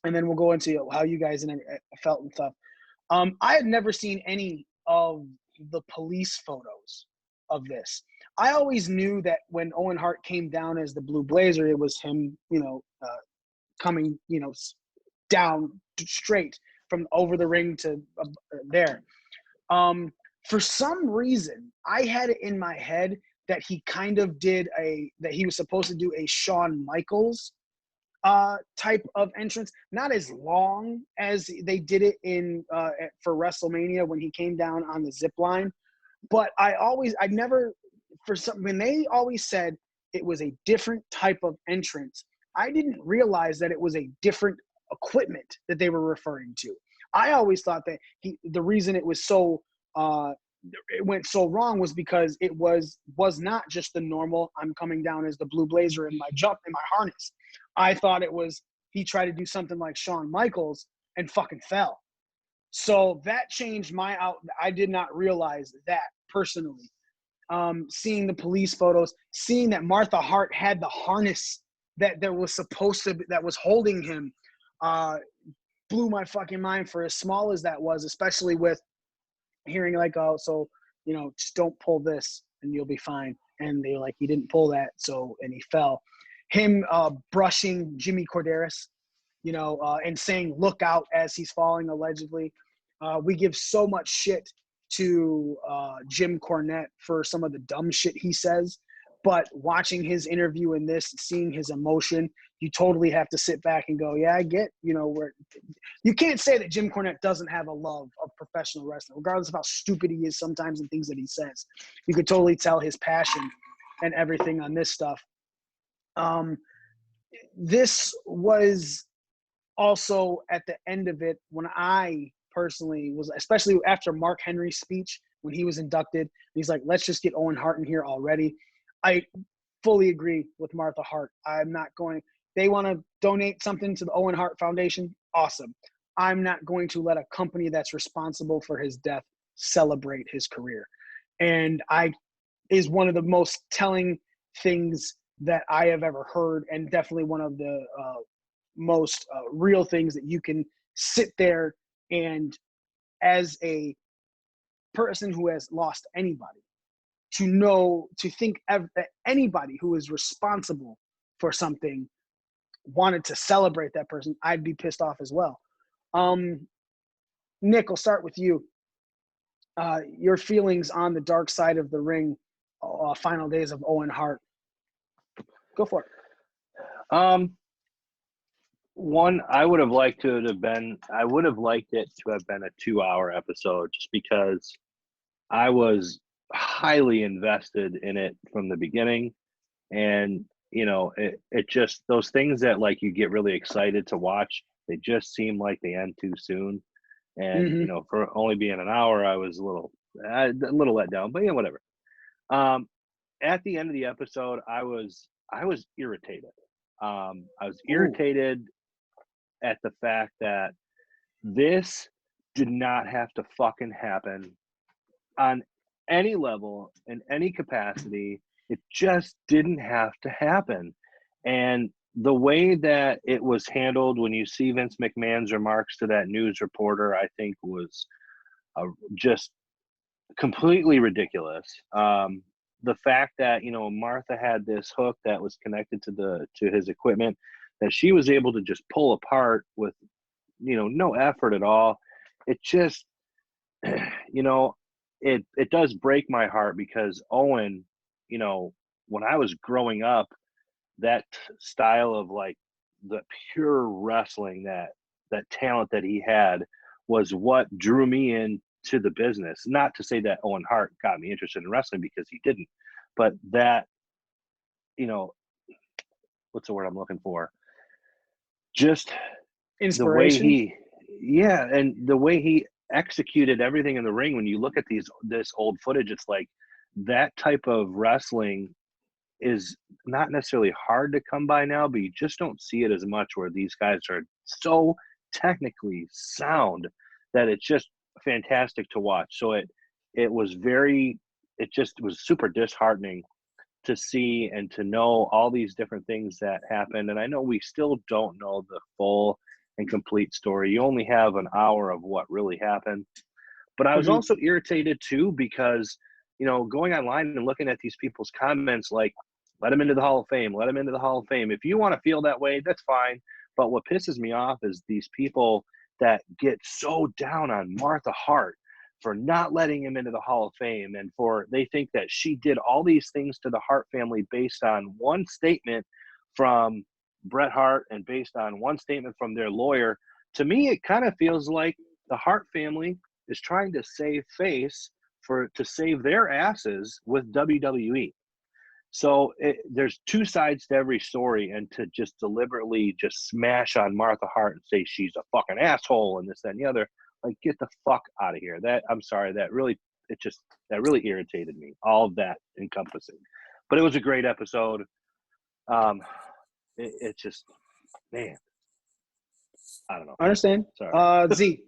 and then we'll go into how you guys felt and stuff. I had never seen any of the police photos of this. I always knew that when Owen Hart came down as the Blue Blazer, it was him, coming, down straight from over the ring to there. For some reason, I had it in my head that he kind of that he was supposed to do a Shawn Michaels type of entrance, not as long as they did it for WrestleMania when he came down on the zip line. But when they always said it was a different type of entrance, I didn't realize that it was a different equipment that they were referring to. I always thought that the reason it was so it went so wrong was because it was not just the normal, I'm coming down as the Blue Blazer in my harness. I thought it was he tried to do something like Shawn Michaels and fucking fell. So that changed my out. I did not realize that personally. Seeing the police photos, seeing that Martha Hart had the harness that was holding him, blew my fucking mind for as small as that was, especially with hearing just don't pull this and you'll be fine. And they're like, he didn't pull that, and he fell. Him brushing Jimmy Corderas, and saying look out as he's falling allegedly. We give so much shit to Jim Cornette for some of the dumb shit he says, but watching his interview in this, seeing his emotion, you totally have to sit back and go, yeah, I get, where you can't say that Jim Cornette doesn't have a love of professional wrestling, regardless of how stupid he is sometimes and things that he says. You could totally tell his passion and everything on this stuff. This was also at the end of it when I personally was, especially after Mark Henry's speech when he was inducted, he's like, let's just get Owen Hart in here already. I fully agree with Martha Hart. They want to donate something to the Owen Hart Foundation. Awesome. I'm not going to let a company that's responsible for his death celebrate his career. And is one of the most telling things that I have ever heard, and definitely one of the most real things that you can sit there and, as a person who has lost anybody, to think that anybody who is responsible for something wanted to celebrate that person, I'd be pissed off as well. Nick, I'll start with you. Your feelings on the Dark Side of the Ring final days of Owen Hart. Go for it. One, I would have liked it to have been a 2-hour episode, just because I was highly invested in it from the beginning. And, it just, those things that you get really excited to watch, they just seem like they end too soon. And, for only being an hour, I was a little let down, but whatever. At the end of the episode, I was irritated. I was irritated at the fact that this did not have to fucking happen on any level, in any capacity. It just didn't have to happen. And the way that it was handled when you see Vince McMahon's remarks to that news reporter, I think was just completely ridiculous. The fact that, you know, Martha had this hook that was connected to his equipment that she was able to just pull apart with, you know, no effort at all. It just, you know, it does break my heart because Owen, you know, when I was growing up, that style of like the pure wrestling, that talent that he had was what drew me into the business. Not to say that Owen Hart got me interested in wrestling, because he didn't, but that, you know, what's the word I'm looking for? Just the way Inspiration. and the way he executed everything in the ring. When you look at this old footage, it's like that type of wrestling is not necessarily hard to come by now, but you just don't see it as much, where these guys are so technically sound that it's just fantastic to watch. So it just was super disheartening to see and to know all these different things that happened. And I know we still don't know the full and complete story. You only have an hour of what really happened. But I was also irritated too, because, you know, going online and looking at these people's comments, like, let him into the Hall of Fame, let him into the Hall of Fame. If you want to feel that way, that's fine. But what pisses me off is these people that get so down on Martha Hart for not letting him into the Hall of Fame, and they think that she did all these things to the Hart family based on one statement from Bret Hart and based on one statement from their lawyer. To me, it kind of feels like the Hart family is trying to save face to save their asses with WWE. So there's two sides to every story, and to just deliberately just smash on Martha Hart and say she's a fucking asshole and this, that, and the other, like, get the fuck out of here. I'm sorry, that really irritated me, all of that encompassing. But it was a great episode. It just, man, I don't know. I understand. Sorry. Z.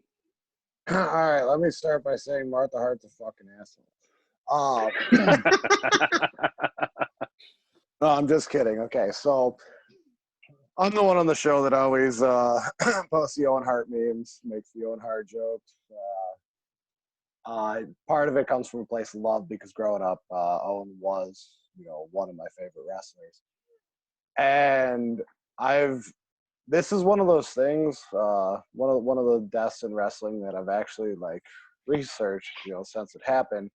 All right, let me start by saying Martha Hart's a fucking asshole. No, I'm just kidding. Okay, so I'm the one on the show that always posts the Owen Hart memes, makes the Owen Hart jokes. Part of it comes from a place of love, because growing up, Owen was, you know, one of my favorite wrestlers. And this is one of those things, one of the deaths in wrestling that I've actually like researched, you know, since it happened.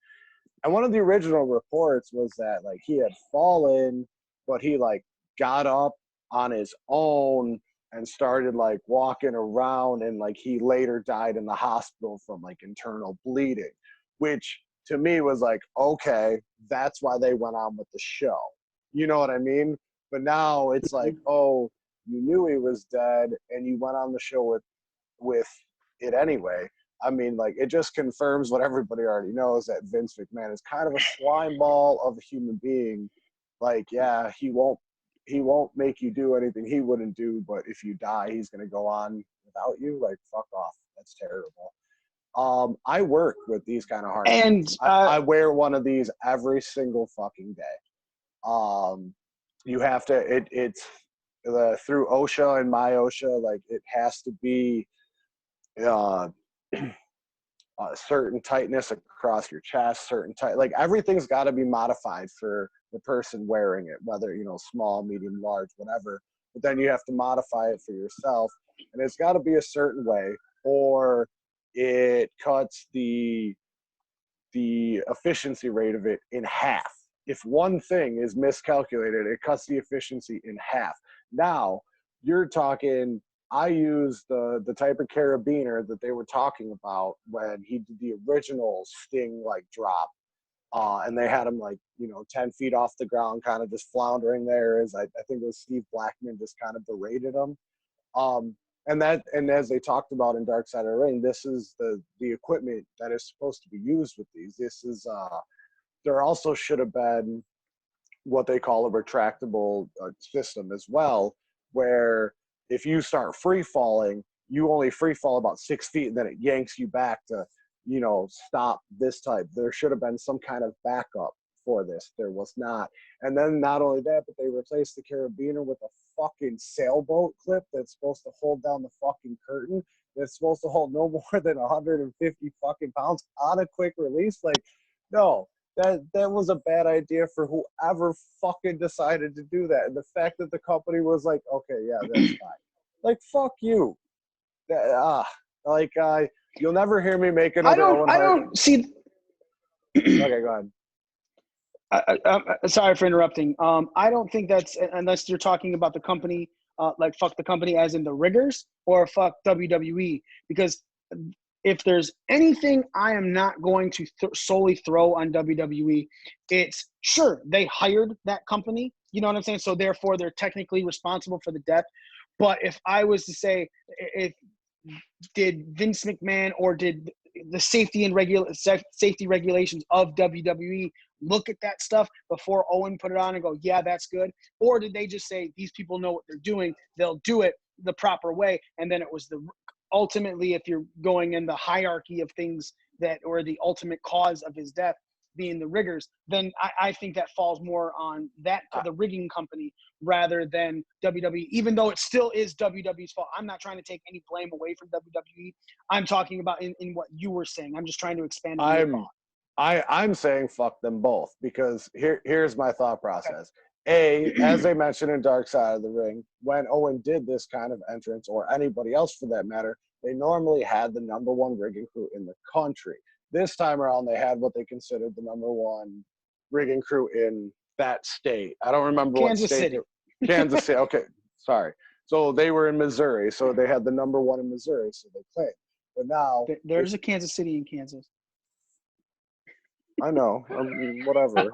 And one of the original reports was that like he had fallen, but he like got up on his own and started like walking around, and like he later died in the hospital from like internal bleeding, which to me was like, okay, that's why they went on with the show. You know what I mean? But now it's like, oh, you knew he was dead and you went on the show with it anyway. I mean, like, it just confirms what everybody already knows, that Vince McMahon is kind of a slime ball of a human being. Like, yeah, he won't make you do anything he wouldn't do, but if you die, he's going to go on without you. Like, fuck off. That's terrible. I work with these kind of heart. And I wear one of these every single fucking day. You have to, it's through OSHA and my OSHA, like, it has to be a certain tightness across your chest, like everything's got to be modified for the person wearing it, whether, you know, small, medium, large, whatever. But then you have to modify it for yourself, and it's got to be a certain way, or it cuts the efficiency rate of it in half. If one thing is miscalculated, it cuts the efficiency in half. Now you're talking, I used the type of carabiner that they were talking about when he did the original Sting like drop, and they had him like, you know, 10 feet off the ground, kind of just floundering there. As I think it was Steve Blackman just kind of berated him. And as they talked about in Dark Side of the Ring, this is the equipment that is supposed to be used with these. This is there also should have been what they call a retractable system as well, where if you start free falling, you only free fall about 6 feet and then it yanks you back to, stop this type. There should have been some kind of backup for this. There was not. And then not only that, but they replaced the carabiner with a fucking sailboat clip that's supposed to hold down the fucking curtain. That's supposed to hold no more than 150 fucking pounds on a quick release. Like, no, that was a bad idea for whoever fucking decided to do that. And the fact that the company was like, okay, yeah, that's fine. Like, fuck you. You'll never hear me make another Owen Hart. I don't see. Okay, go ahead. I'm sorry for interrupting. I don't think that's, unless you're talking about the company, like fuck the company as in the riggers, or fuck WWE. Because if there's anything I am not going to solely throw on WWE, it's sure they hired that company. You know what I'm saying? So therefore, they're technically responsible for the death. But if I was to say, did Vince McMahon or did the safety regulations of WWE look at that stuff before Owen put it on and go, yeah, that's good? Or did they just say, these people know what they're doing, they'll do it the proper way? And then it was ultimately, if you're going in the hierarchy of things or the ultimate cause of his death being the riggers, then I think that falls more on the rigging company rather than WWE, even though it still is WWE's fault. I'm not trying to take any blame away from WWE. I'm talking about in what you were saying. I'm just trying to expand on your thought. I'm saying fuck them both, because here's my thought process. As they mentioned in Dark Side of the Ring, when Owen did this kind of entrance, or anybody else for that matter, they normally had the number one rigging crew in the country. This time around, they had what they considered the number one rigging crew in that state. I don't remember what state. City. Kansas City. Okay, sorry. So they were in Missouri, so they had the number one in Missouri, so they claimed. But now there's a Kansas City in Kansas. I know. Whatever.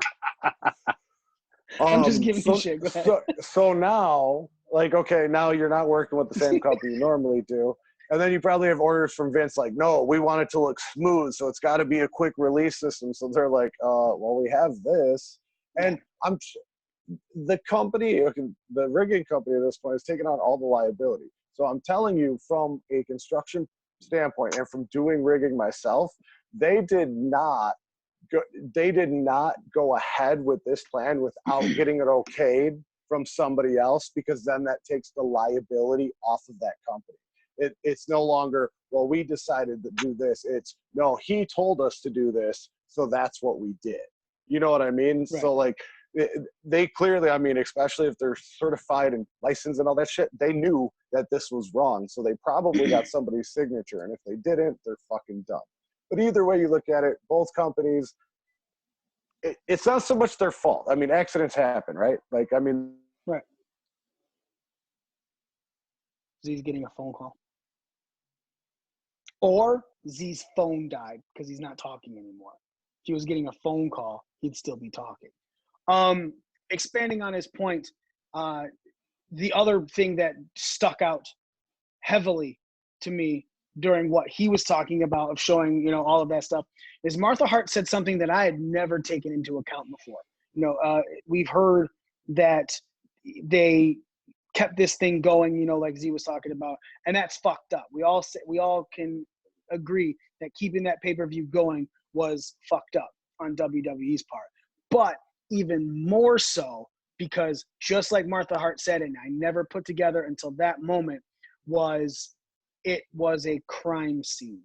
I'm just giving you shit. Go ahead. So now, okay, now you're not working with the same company you normally do. And then you probably have orders from Vince like, no, we want it to look smooth, so it's got to be a quick release system. So they're like, well, we have this. And the company, the rigging company at this point is taking on all the liability. So I'm telling you, from a construction standpoint and from doing rigging myself, they did not go ahead with this plan without getting it okayed from somebody else, because then that takes the liability off of that company. It's no longer, well, we decided to do this. It's, no, he told us to do this, so that's what we did. You know what I mean? Right. So, they clearly, especially if they're certified and licensed and all that shit, they knew that this was wrong. So they probably got somebody's signature. And if they didn't, they're fucking dumb. But either way you look at it, both companies, it's not so much their fault. Accidents happen, right? Right. Z's getting a phone call. Or Z's phone died because he's not talking anymore. If he was getting a phone call, he'd still be talking. Expanding on his point, the other thing that stuck out heavily to me during what he was talking about of showing, all of that stuff, is Martha Hart said something that I had never taken into account before. We've heard that they kept this thing going, like Z was talking about, and that's fucked up. We all can agree that keeping that pay-per-view going was fucked up on WWE's part. But even more so, because just like Martha Hart said, and I never put together until that moment, it was a crime scene.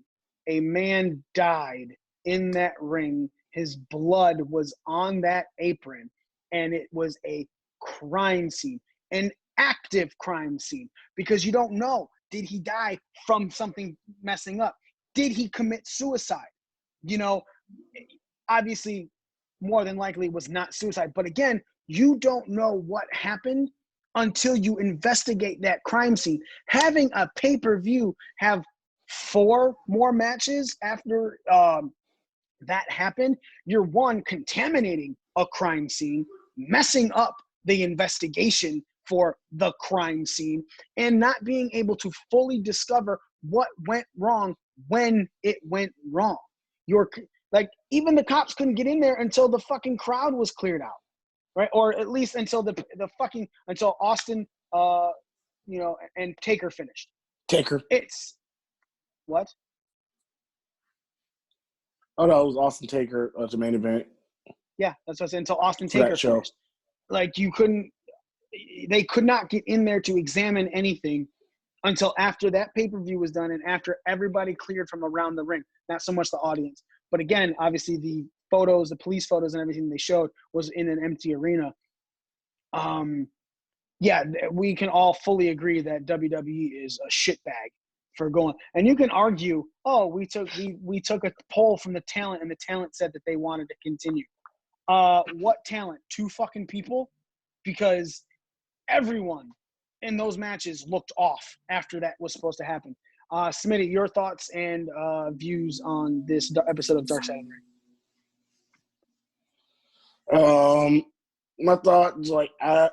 A man died in that ring. His blood was on that apron, and it was a crime scene, an active crime scene, because you don't know, did he die from something messing up? Did he commit suicide? Obviously, more than likely was not suicide. But again, you don't know what happened until you investigate that crime scene. Having a pay-per-view have 4 more matches after that happened, you're one, contaminating a crime scene, messing up the investigation for the crime scene, and not being able to fully discover what went wrong when it went wrong. Even the cops couldn't get in there until the fucking crowd was cleared out, right? Or at least until until Austin and Taker finished. Taker. It's what? Oh no, it was Austin Taker at the main event. Yeah, that's what I said. Until Austin For that Taker show. finished, like they could not get in there to examine anything until after that pay-per-view was done and after everybody cleared from around the ring. Not so much the audience, but again, obviously the photos, the police photos, and everything they showed was in an empty arena. Yeah, we can all fully agree that WWE is a shitbag for going. And you can argue, oh, we took a poll from the talent, and the talent said that they wanted to continue. What talent? 2 fucking people? Because everyone in those matches looked off after that was supposed to happen. Smitty, your thoughts and views on this episode of Dark Side of the Ring? My thoughts, I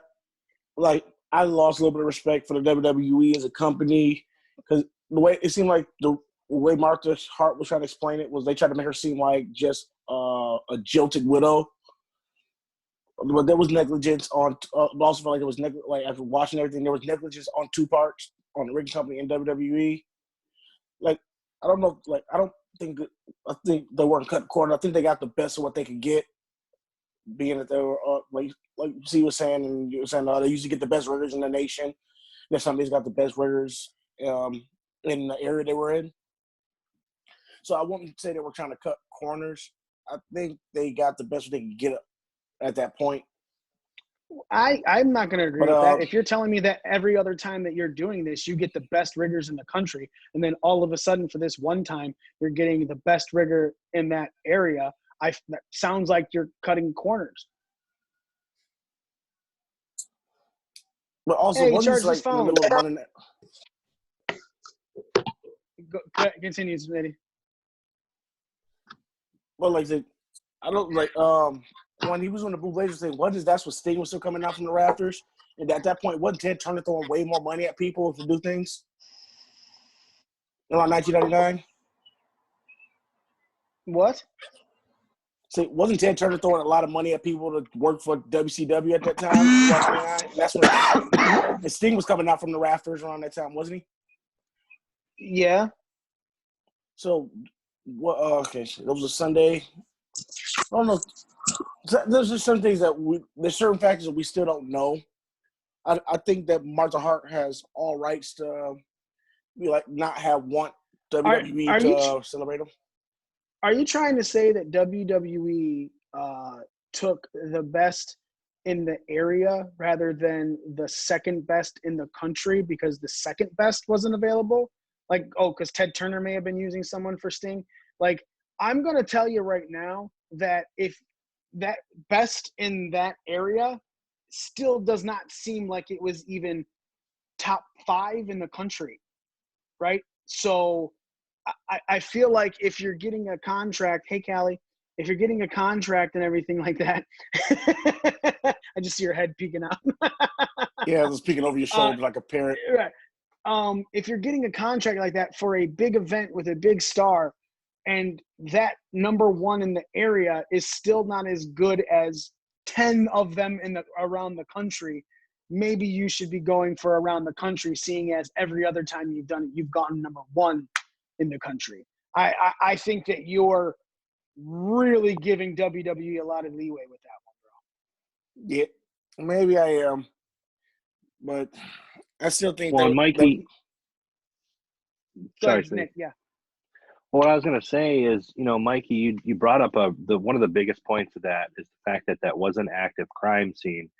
lost a little bit of respect for the WWE as a company because the way it seemed like the way Martha Hart was trying to explain it was they tried to make her seem like just a jilted widow. But there was negligence on. Also felt like it was after watching everything, there was negligence on 2 parts on the ring company and WWE. I don't know. I think they weren't cutting corners. I think they got the best of what they could get. Being that they were like Z was saying, and you were saying they usually get the best riggers in the nation. That somebody's got the best riggers in the area they were in. So I wouldn't say they were trying to cut corners. I think they got the best they could get at that point. I'm not going to agree with that. If you're telling me that every other time that you're doing this, you get the best riggers in the country, and then all of a sudden for this one time, you're getting the best rigger in that area, that sounds like you're cutting corners. But also, hey, wasn't charge this his phone. in the middle of Monday night? Continue, Smitty. Well, I don't when he was on the Blue Blazers thing. That's what Sting was still coming out from the rafters, and at that point, wasn't Ted Turner throwing way more money at people to do things around 1999? What? So wasn't Ted Turner throwing a lot of money at people to work for WCW at that time? That's when and Sting was coming out from the rafters around that time, wasn't he? Yeah. So, what? Okay, so it was a Sunday. I don't know. There's just some things there's certain factors that we still don't know. I think that Martha Hart has all rights to not want WWE to celebrate them. Are you trying to say that WWE took the best in the area rather than the second best in the country because the second best wasn't available? Because Ted Turner may have been using someone for Sting. I'm going to tell you right now that if that best in that area still does not seem like it was even top 5 in the country, right? So I feel like if you're getting a contract, hey, Callie, if you're getting a contract and everything like that, I just see your head peeking out. Yeah, I was peeking over your shoulder like a parrot. Right. If you're getting a contract like that for a big event with a big star, and that number 1 in the area is still not as good as 10 of them around the country, maybe you should be going for around the country, seeing as every other time you've done it, you've gotten number 1 in the country. I think that you're really giving WWE a lot of leeway with that one, bro. Yeah, maybe I am, but I still think that Mikey. Sorry, Nick. Yeah. Well, what I was going to say is, Mikey, you brought up one of the biggest points of that is the fact that was an active crime scene.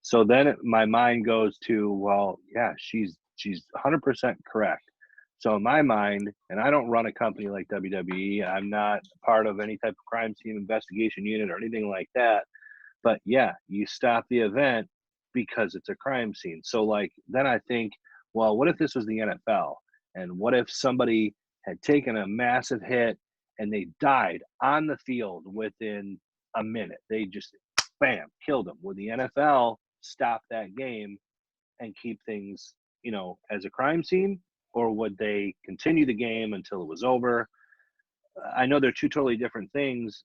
So then my mind goes to, well, yeah, she's 100% correct. So in my mind, and I don't run a company like WWE, I'm not part of any type of crime scene investigation unit or anything like that. But yeah, you stop the event because it's a crime scene. So then I think, well, what if this was the NFL? And what if somebody had taken a massive hit and they died on the field within a minute? They just, bam, killed them. Would the NFL stop that game and keep things, as a crime scene? Or would they continue the game until it was over? I know they're 2 totally different things,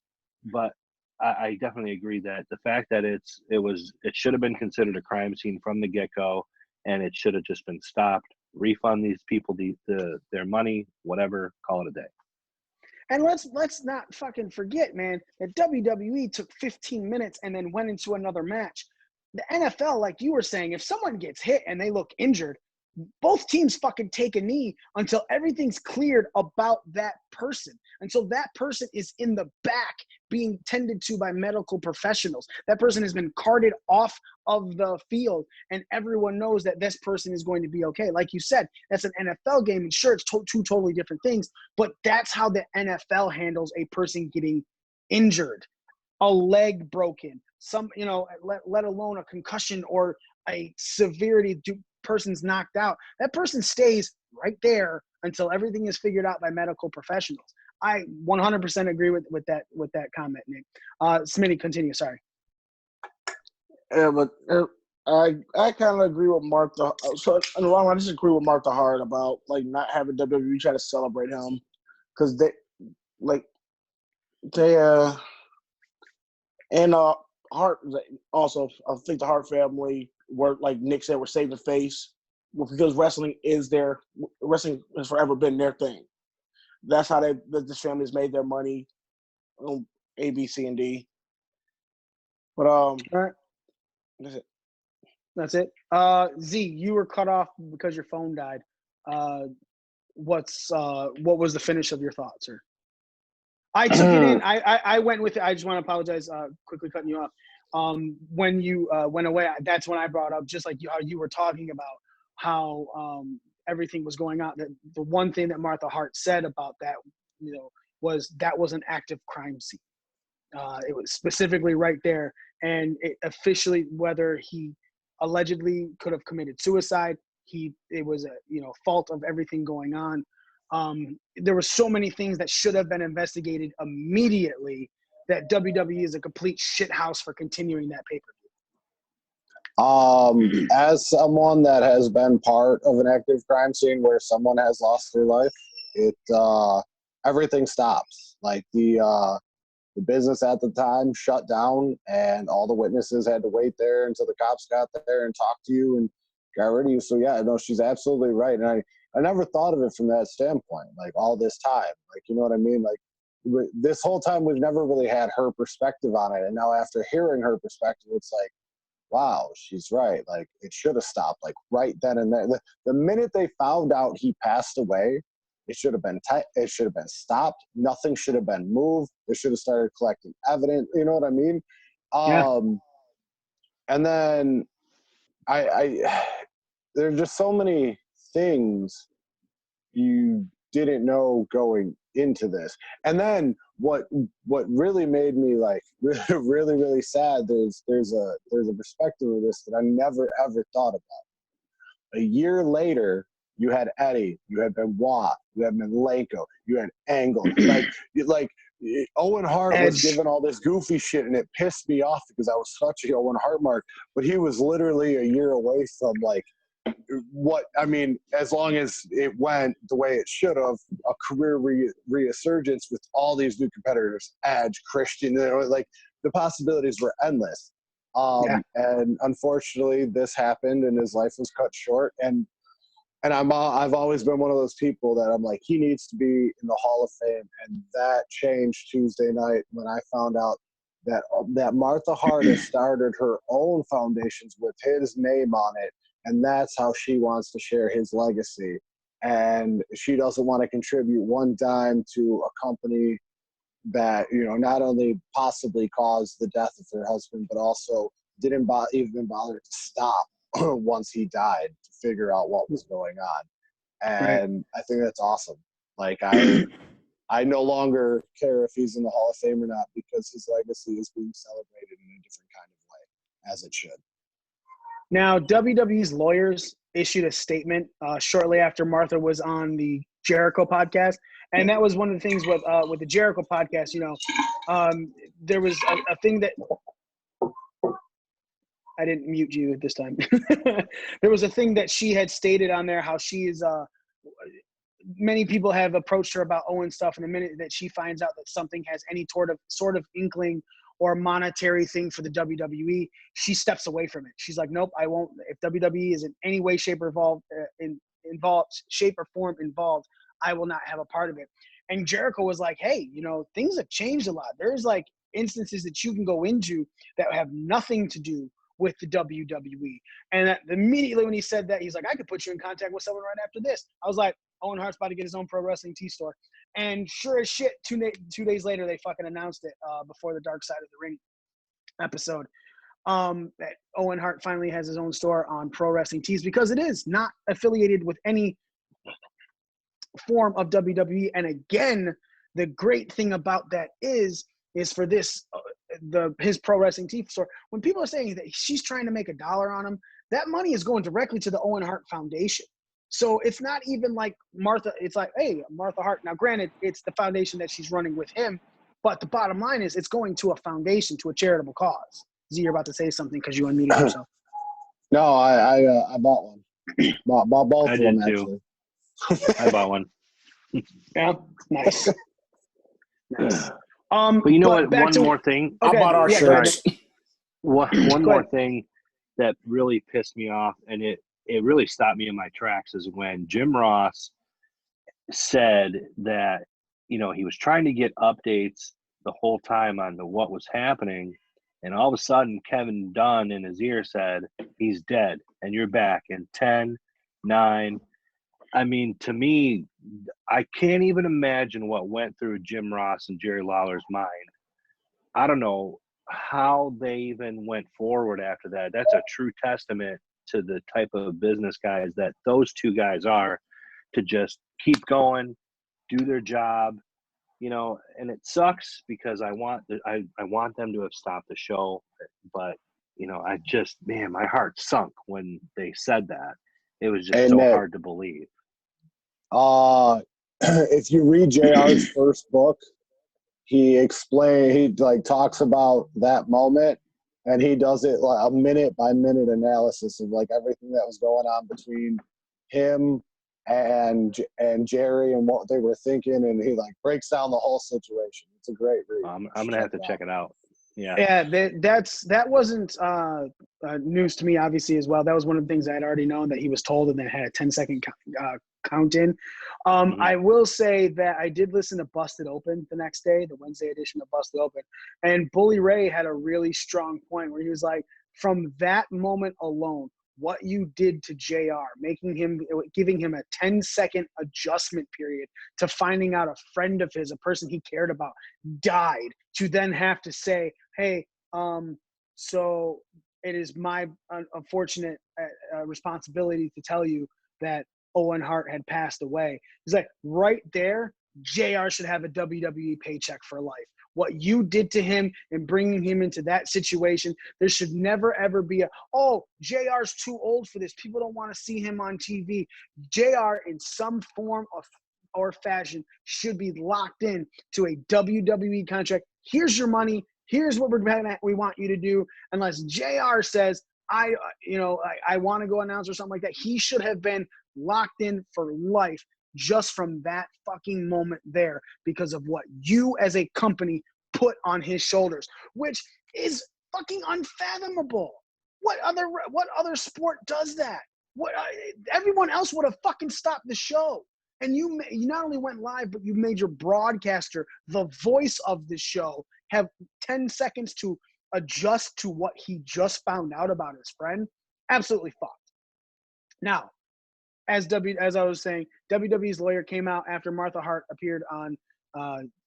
but I definitely agree that the fact that it should have been considered a crime scene from the get-go, and it should have just been stopped. Refund these people their money, whatever, call it a day. And let's not fucking forget, man, that WWE took 15 minutes and then went into another match. The NFL, like you were saying, if someone gets hit and they look injured, both teams fucking take a knee until everything's cleared about that person, until that person is in the back being tended to by medical professionals. That person has been carted off of the field, and everyone knows that this person is going to be okay. Like you said, that's an NFL game, and sure, it's two totally different things, but that's how the NFL handles a person getting injured, a leg broken, let alone a concussion or a severity person's knocked out. That person stays right there until everything is figured out by medical professionals. I 100% agree with that comment, Nick. Smitty, continue. Sorry. Yeah, but I kind of agree with Martha. So in the long run, I disagree with Martha Hart about like not having WWE try to celebrate him, because Hart also, I think the Hart family were, like Nick said, were saving face because wrestling has forever been their thing. That's how this family's made their money. A, B, C, and D. But all right. That's it. That's it. Z, you were cut off because your phone died. What was the finish of your thoughts, sir? I took it in. I went with it. I just want to apologize, quickly cutting you off. When you went away, that's when I brought up, just like how you were talking about how everything was going on. The one thing that Martha Hart said about that, was that was an active crime scene. It was specifically right there, and it officially, whether he allegedly could have committed suicide, it was a fault of everything going on. There were so many things that should have been investigated immediately that WWE is a complete shithouse for continuing that pay-per-view. As someone that has been part of an active crime scene where someone has lost their life, everything stops. Like the business at the time shut down, and all the witnesses had to wait there until the cops got there and talked to you and got rid of you. So yeah, no, she's absolutely right. And I never thought of it from that standpoint, like all this time, like, you know what I mean? Like this whole time we've never really had her perspective on it. And now after hearing her perspective, it's like, wow, she's right. Like it should have stopped like right then and there. The minute they found out he passed away, it should have been stopped. Nothing should have been moved. They should have started collecting evidence. You know what I mean? Yeah. And then there are just so many things you didn't know going into this. And then what really made me like really, really sad, there's a perspective of this that I never ever thought about. A year later, you had Eddie, you had Benoit, you had Malenko, you had Angle. like Owen Hart was given all this goofy shit, and it pissed me off because I was such a Owen Hart mark. But he was literally a year away from as long as it went the way it should have, a career resurgence with all these new competitors, Edge, Christian, like the possibilities were endless. And unfortunately, this happened, and his life was cut short. And I've always been one of those people that I'm like, he needs to be in the Hall of Fame. And that changed Tuesday night when I found out that Martha Hart has started her own foundations with his name on it. And that's how she wants to share his legacy. And she doesn't want to contribute one dime to a company that, not only possibly caused the death of her husband, but also didn't even bother to stop once he died to figure out what was going on. And I think that's awesome. Like I no longer care if he's in the Hall of Fame or not, because his legacy is being celebrated in a different kind of way, as it should. Now, WWE's lawyers issued a statement shortly after Martha was on the Jericho podcast. And that was one of the things with the Jericho podcast, there was a thing that – I didn't mute you this time. There was a thing that she had stated on there, how she is many people have approached her about Owen stuff. And the minute that she finds out that something has any sort of inkling or monetary thing for the WWE, she steps away from it. She's like, nope, I won't. If WWE is in any way, shape, or form involved, I will not have a part of it. And Jericho was like, hey, things have changed a lot. There's like instances that you can go into that have nothing to do with the WWE. And immediately when he said that, he's like, I could put you in contact with someone right after this. I was like, Owen Hart's about to get his own pro wrestling tee store. And sure as shit, 2 days later, they fucking announced it before the Dark Side of the Ring episode. That Owen Hart finally has his own store on Pro Wrestling Tees because it is not affiliated with any form of WWE. And again, the great thing about that is for this his Pro Wrestling Tee store. When people are saying that she's trying to make $1 on him, that money is going directly to the Owen Hart Foundation. So it's not even like Martha. It's like, hey, Martha Hart. Now, granted, it's the foundation that she's running with him, but the bottom line is it's going to a foundation, to a charitable cause. Z, you're about to say something because you unmuted yourself. No, I bought one. bought both of them, too. actually. I bought one. Yeah, nice. Nice. But you know what? One more thing. I bought our shirts. One more thing that really pissed me off, and it really stopped me in my tracks, is when Jim Ross said that, he was trying to get updates the whole time on what was happening. And all of a sudden, Kevin Dunn in his ear said, he's dead and you're back in 10, 9. I mean, to me, I can't even imagine what went through Jim Ross and Jerry Lawler's mind. I don't know how they even went forward after that. That's a true testament to the type of business guys that those two guys are, to just keep going, do their job, and it sucks because I want them to have stopped the show, but my heart sunk when they said that. It was just hard to believe. If you read JR's first book, he talks about that moment, and he does it like a minute by minute analysis of like everything that was going on between him and Jerry and what they were thinking, and he like breaks down the whole situation. It's a great read. I'm gonna have to check it out. Yeah. That wasn't news to me, obviously, as well. That was one of the things I had already known, that he was told, and then had a 10-second count in. I will say that I did listen to Busted Open the next day, the Wednesday edition of Busted Open, and Bully Ray had a really strong point where he was like, from that moment alone, what you did to JR, giving him a 10-second adjustment period to finding out a friend of his, a person he cared about, died, to then have to say, hey, so it is my unfortunate responsibility to tell you that Owen Hart had passed away. He's like, right there, JR should have a WWE paycheck for life. What you did to him and bringing him into that situation, there should never, ever be JR's too old for this. People don't want to see him on TV. JR, in some form or fashion, should be locked in to a WWE contract. Here's your money. Here's what we want you to do. Unless JR says, I want to go announce or something like that, he should have been locked in for life just from that fucking moment there, because of what you as a company put on his shoulders, which is fucking unfathomable. What other sport does that? Everyone else would have fucking stopped the show. And you not only went live, but you made your broadcaster, the voice of the show, have 10 seconds to adjust to what he just found out about his friend. Absolutely fucked. Now, as I was saying, WWE's lawyer came out after Martha Hart appeared on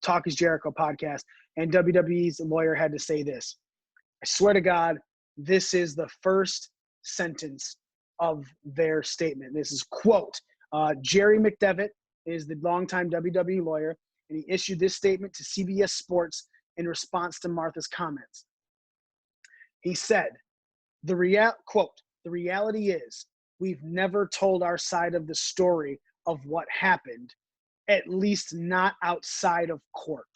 Talk is Jericho podcast, and WWE's lawyer had to say this. I swear to God, this is the first sentence of their statement. This is, quote, Jerry McDevitt is the longtime WWE lawyer, and he issued this statement to CBS Sports in response to Martha's comments. He said, quote, the reality is, we've never told our side of the story of what happened, at least not outside of court.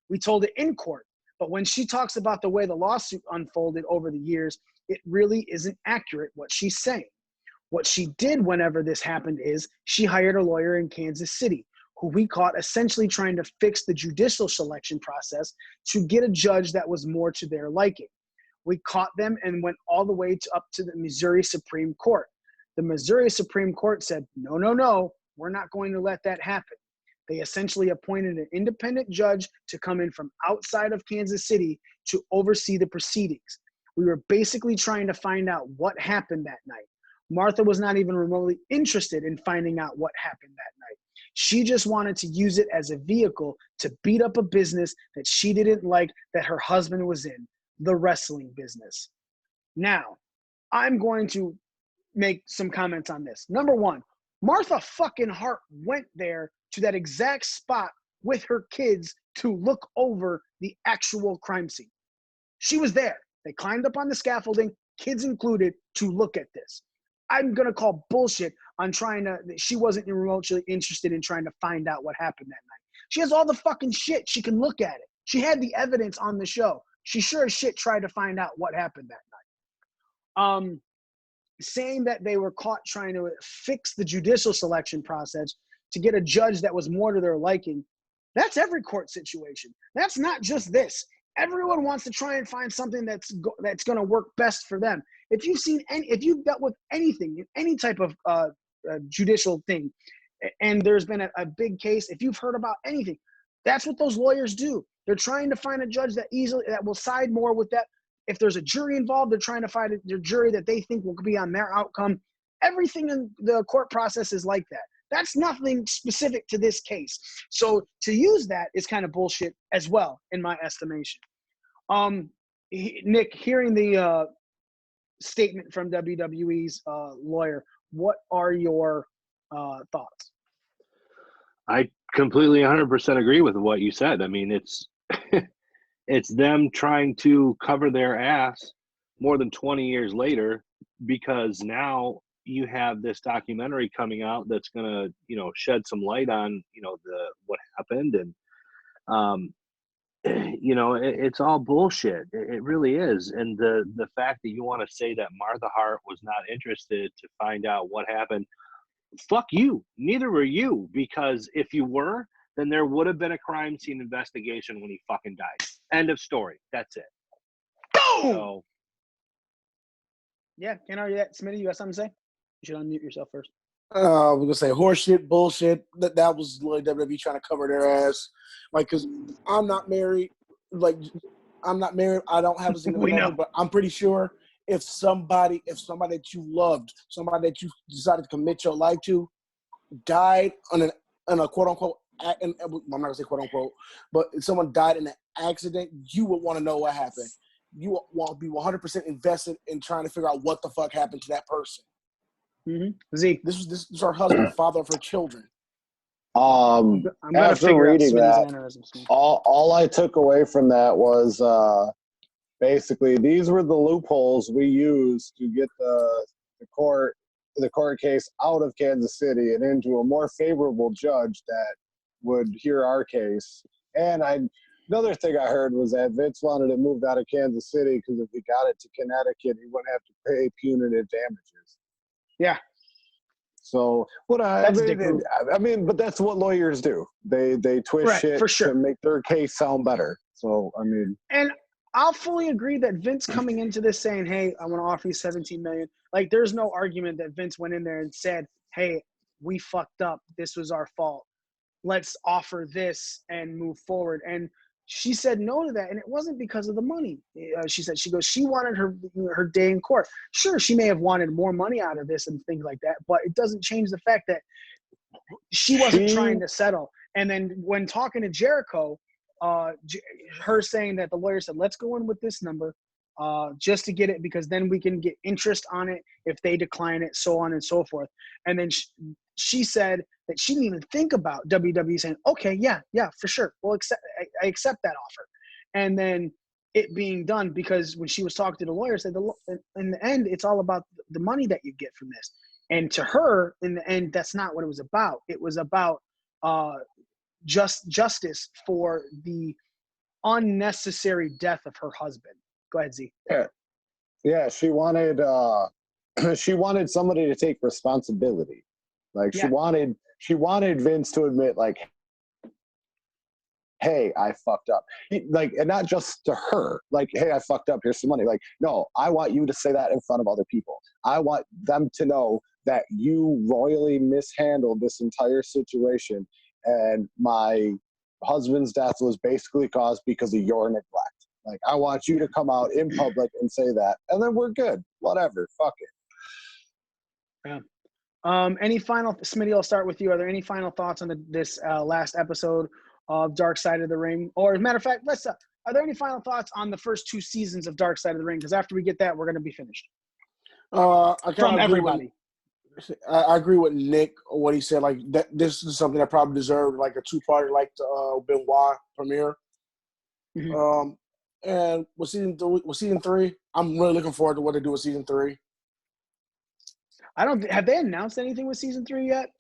We told it in court, but when she talks about the way the lawsuit unfolded over the years, it really isn't accurate what she's saying. What she did whenever this happened is she hired a lawyer in Kansas City who we caught essentially trying to fix the judicial selection process to get a judge that was more to their liking. We caught them and went all the way up to the Missouri Supreme Court. The Missouri Supreme Court said, no, we're not going to let that happen. They essentially appointed an independent judge to come in from outside of Kansas City to oversee the proceedings. We were basically trying to find out what happened that night. Martha was not even remotely interested in finding out what happened that night. She just wanted to use it as a vehicle to beat up a business that she didn't like that her husband was in, the wrestling business. Now, I'm going to make some comments on this. Number one, Martha fucking Hart went there to that exact spot with her kids to look over the actual crime scene. She was there. They climbed up on the scaffolding, kids included, to look at this. I'm going to call bullshit on she wasn't remotely interested in trying to find out what happened that night. She has all the fucking shit. She can look at it. She had the evidence on the show. She sure as shit tried to find out what happened that night. Saying that they were caught trying to fix the judicial selection process to get a judge that was more to their liking, that's every court situation. That's not just this. Everyone wants to try and find something that's going to work best for them. If you've dealt with anything, any type of judicial thing, and there's been a big case, if you've heard about anything, that's what those lawyers do. They're trying to find a judge that will side more with that. If there's a jury involved, they're trying to find a jury that they think will be on their outcome. Everything in the court process is like that. That's nothing specific to this case. So to use that is kind of bullshit as well, in my estimation. Nick, hearing the statement from WWE's lawyer, what are your thoughts? I completely 100% agree with what you said. I mean, it's it's them trying to cover their ass more than 20 years later, because now you have this documentary coming out that's going to, shed some light on, what happened. And, it's all bullshit. It really is. And the fact that you want to say that Martha Hart was not interested to find out what happened, fuck you. Neither were you, because if you were, then there would have been a crime scene investigation when he fucking died. End of story. That's it. Boom! So, yeah, can't argue that. Smitty, you got something to say? You should unmute yourself first. We're going to say horseshit, bullshit. That was like WWE trying to cover their ass. Like, because I'm not married. Like, I'm not married. I don't have a significant other, but I'm pretty sure if somebody that you loved, somebody that you decided to commit your life to, died on a quote-unquote, I'm not going to say quote-unquote, but if someone died in an accident, you would want to know what happened. You would want to be 100% invested in trying to figure out what the fuck happened to that person. Mm-hmm. Z. This is her husband, father of her children. I'm After reading that, all I took away from that was basically these were the loopholes we used to get the court case out of Kansas City and into a more favorable judge that would hear our case. And another thing I heard was that Vince wanted it moved out of Kansas City because if he got it to Connecticut, he wouldn't have to pay punitive damages. Yeah. So but that's what lawyers do. They twist shit to make their case sound better. So I mean, and I'll fully agree that Vince coming into this saying, "Hey, I want to offer you $17 million." Like, there's no argument that Vince went in there and said, "Hey, we fucked up. This was our fault. Let's offer this and move forward." And she said no to that, and it wasn't because of the money. She wanted her day in court. Sure, she may have wanted more money out of this and things like that, but it doesn't change the fact that she wasn't trying to settle. And then when talking to Jericho, her saying that the lawyer said, "Let's go in with this number just to get it, because then we can get interest on it if they decline it, so on and so forth." And then she said that she didn't even think about WWE saying, "Okay, yeah, for sure. Well, I accept that offer." And then it being done, because when she was talking to the lawyer, said, in the end, it's all about the money that you get from this. And to her, in the end, that's not what it was about. It was about justice for the unnecessary death of her husband. Go ahead, Z. Yeah. She wanted somebody to take responsibility. Like she wanted She wanted Vince to admit, like, hey, I fucked up. And not just to her, like, hey, I fucked up, here's some money. Like, no, I want you to say that in front of other people. I want them to know that you royally mishandled this entire situation, and my husband's death was basically caused because of your neglect. Like, I want you to come out in public and say that, and then we're good. Whatever, fuck it. Yeah. Any final, Smitty, I'll start with you. Are there any final thoughts on this last episode of Dark Side of the Ring? Or as a matter of fact, are there any final thoughts on the first 2 seasons of Dark Side of the Ring? Because after we get that, we're going to be finished. From everybody. I agree with Nick on what he said. Like, that, this is something that probably deserved like a 2-parter, like the Benoit premiere. Mm-hmm. And with season 3, I'm really looking forward to what they do with season 3. Have they announced anything with season 3 yet?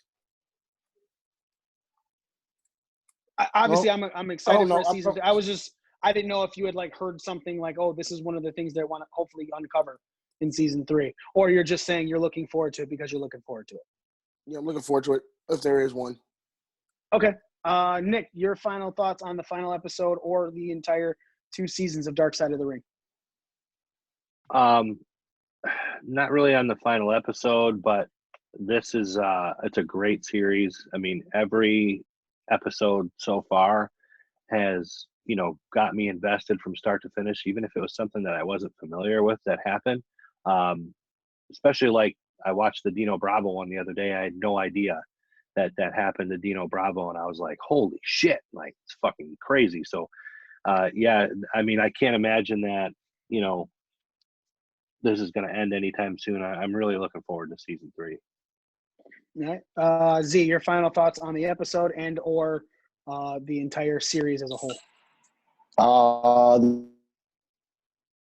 Obviously, I'm excited for season 3. I didn't know if you had like heard something like, oh, this is one of the things they want to hopefully uncover in season 3, or you're just saying you're looking forward to it because you're looking forward to it. Yeah, I'm looking forward to it if there is one. Okay, Nick, your final thoughts on the final episode or the entire 2 seasons of Dark Side of the Ring? Not really on the final episode, but this is it's a great series. I mean, every episode so far has, got me invested from start to finish, even if it was something that I wasn't familiar with that happened. Especially like I watched the Dino Bravo one the other day. I had no idea that happened to Dino Bravo, and I was like, holy shit, like, it's fucking crazy. So yeah, I mean, I can't imagine that, this is going to end anytime soon. I'm really looking forward to season 3. All right. Z, your final thoughts on the episode and or the entire series as a whole?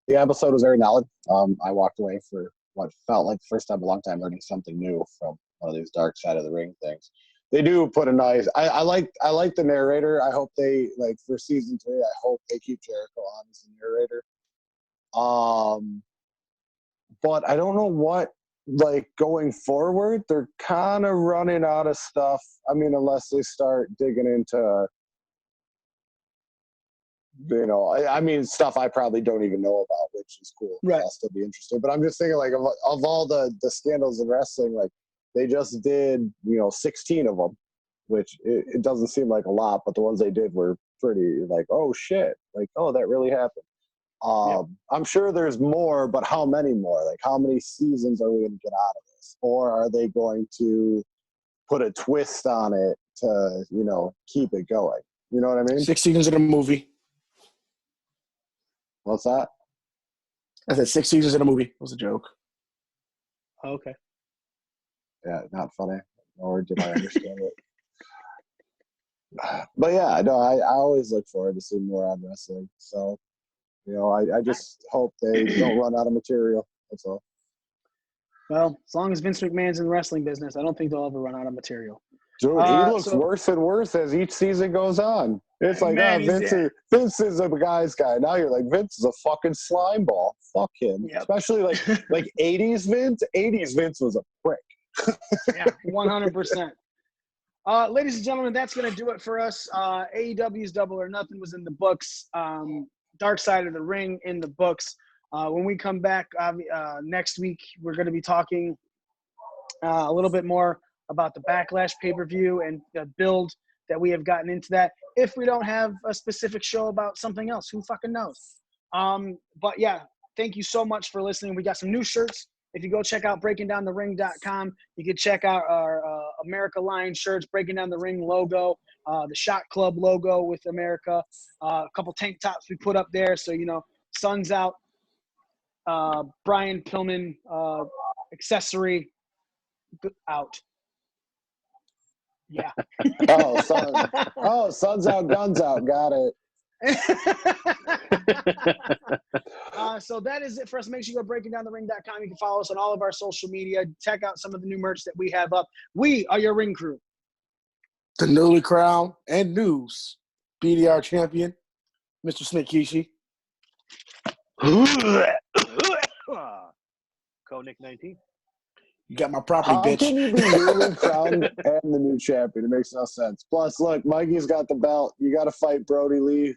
The episode was very valid. I walked away for what felt like the first time in a long time learning something new from one of these Dark Side of the Ring things. They do put a nice. I like the narrator. I hope they for season 3. I hope they keep Jericho on as the narrator. But I don't know what, going forward, they're kind of running out of stuff. I mean, unless they start digging into, stuff I probably don't even know about, which is cool. Right. I'll still be interested. But I'm just thinking, of all the scandals in wrestling, they just did, 16 of them, which it doesn't seem like a lot, but the ones they did were pretty, oh, shit. Oh, that really happened. I'm sure there's more, but how many more? How many seasons are we going to get out of this? Or are they going to put a twist on it to, keep it going? You know what I mean? 6 seasons in a movie. What's that? I said 6 seasons in a movie. It was a joke. Okay. Yeah, not funny. Nor did I understand it. But yeah, no, I always look forward to seeing more on wrestling. So, I just hope they don't run out of material. That's all. Well, as long as Vince McMahon's in the wrestling business, I don't think they'll ever run out of material. Dude, he looks worse and worse as each season goes on. It's like, Vince is a guy's guy. Now you're like, Vince is a fucking slime ball. Fuck him. Yep. Especially like 80s Vince. 80s Vince was a prick. Yeah, 100%. Ladies and gentlemen, that's going to do it for us. AEW's Double or Nothing was in the books. Dark Side of the Ring in the books. When we come back next week, we're going to be talking a little bit more about the Backlash pay-per-view and the build that we have gotten into that. If we don't have a specific show about something else, who fucking knows? But yeah, thank you so much for listening. We got some new shirts. If you go check out breakingdownthering.com, you can check out our America Line shirts, Breaking Down the Ring logo, the Shot Club logo with America, a couple tank tops we put up there. So, sun's out, Brian Pillman accessory out. Yeah. Sun's out, guns out. Got it. So that is it for us. Make sure you go breakingdownthering.com. You can follow us on all of our social media. Check out some of the new merch that we have up. We are your ring crew. The newly crowned and news BDR champion, Mr. Smith Kishi. Code Nick 19. You got my property, How bitch. can you be newly crowned and the new champion? It makes no sense. Plus, look, Mikey's got the belt. You got to fight Brody Lee.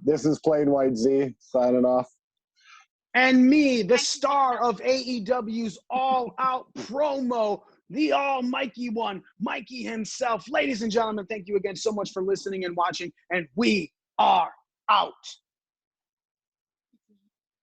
This is Plain White Z signing off. And me, the star of AEW's All Out promo, the almighty one, Mikey himself. Ladies and gentlemen, thank you again so much for listening and watching, and we are out.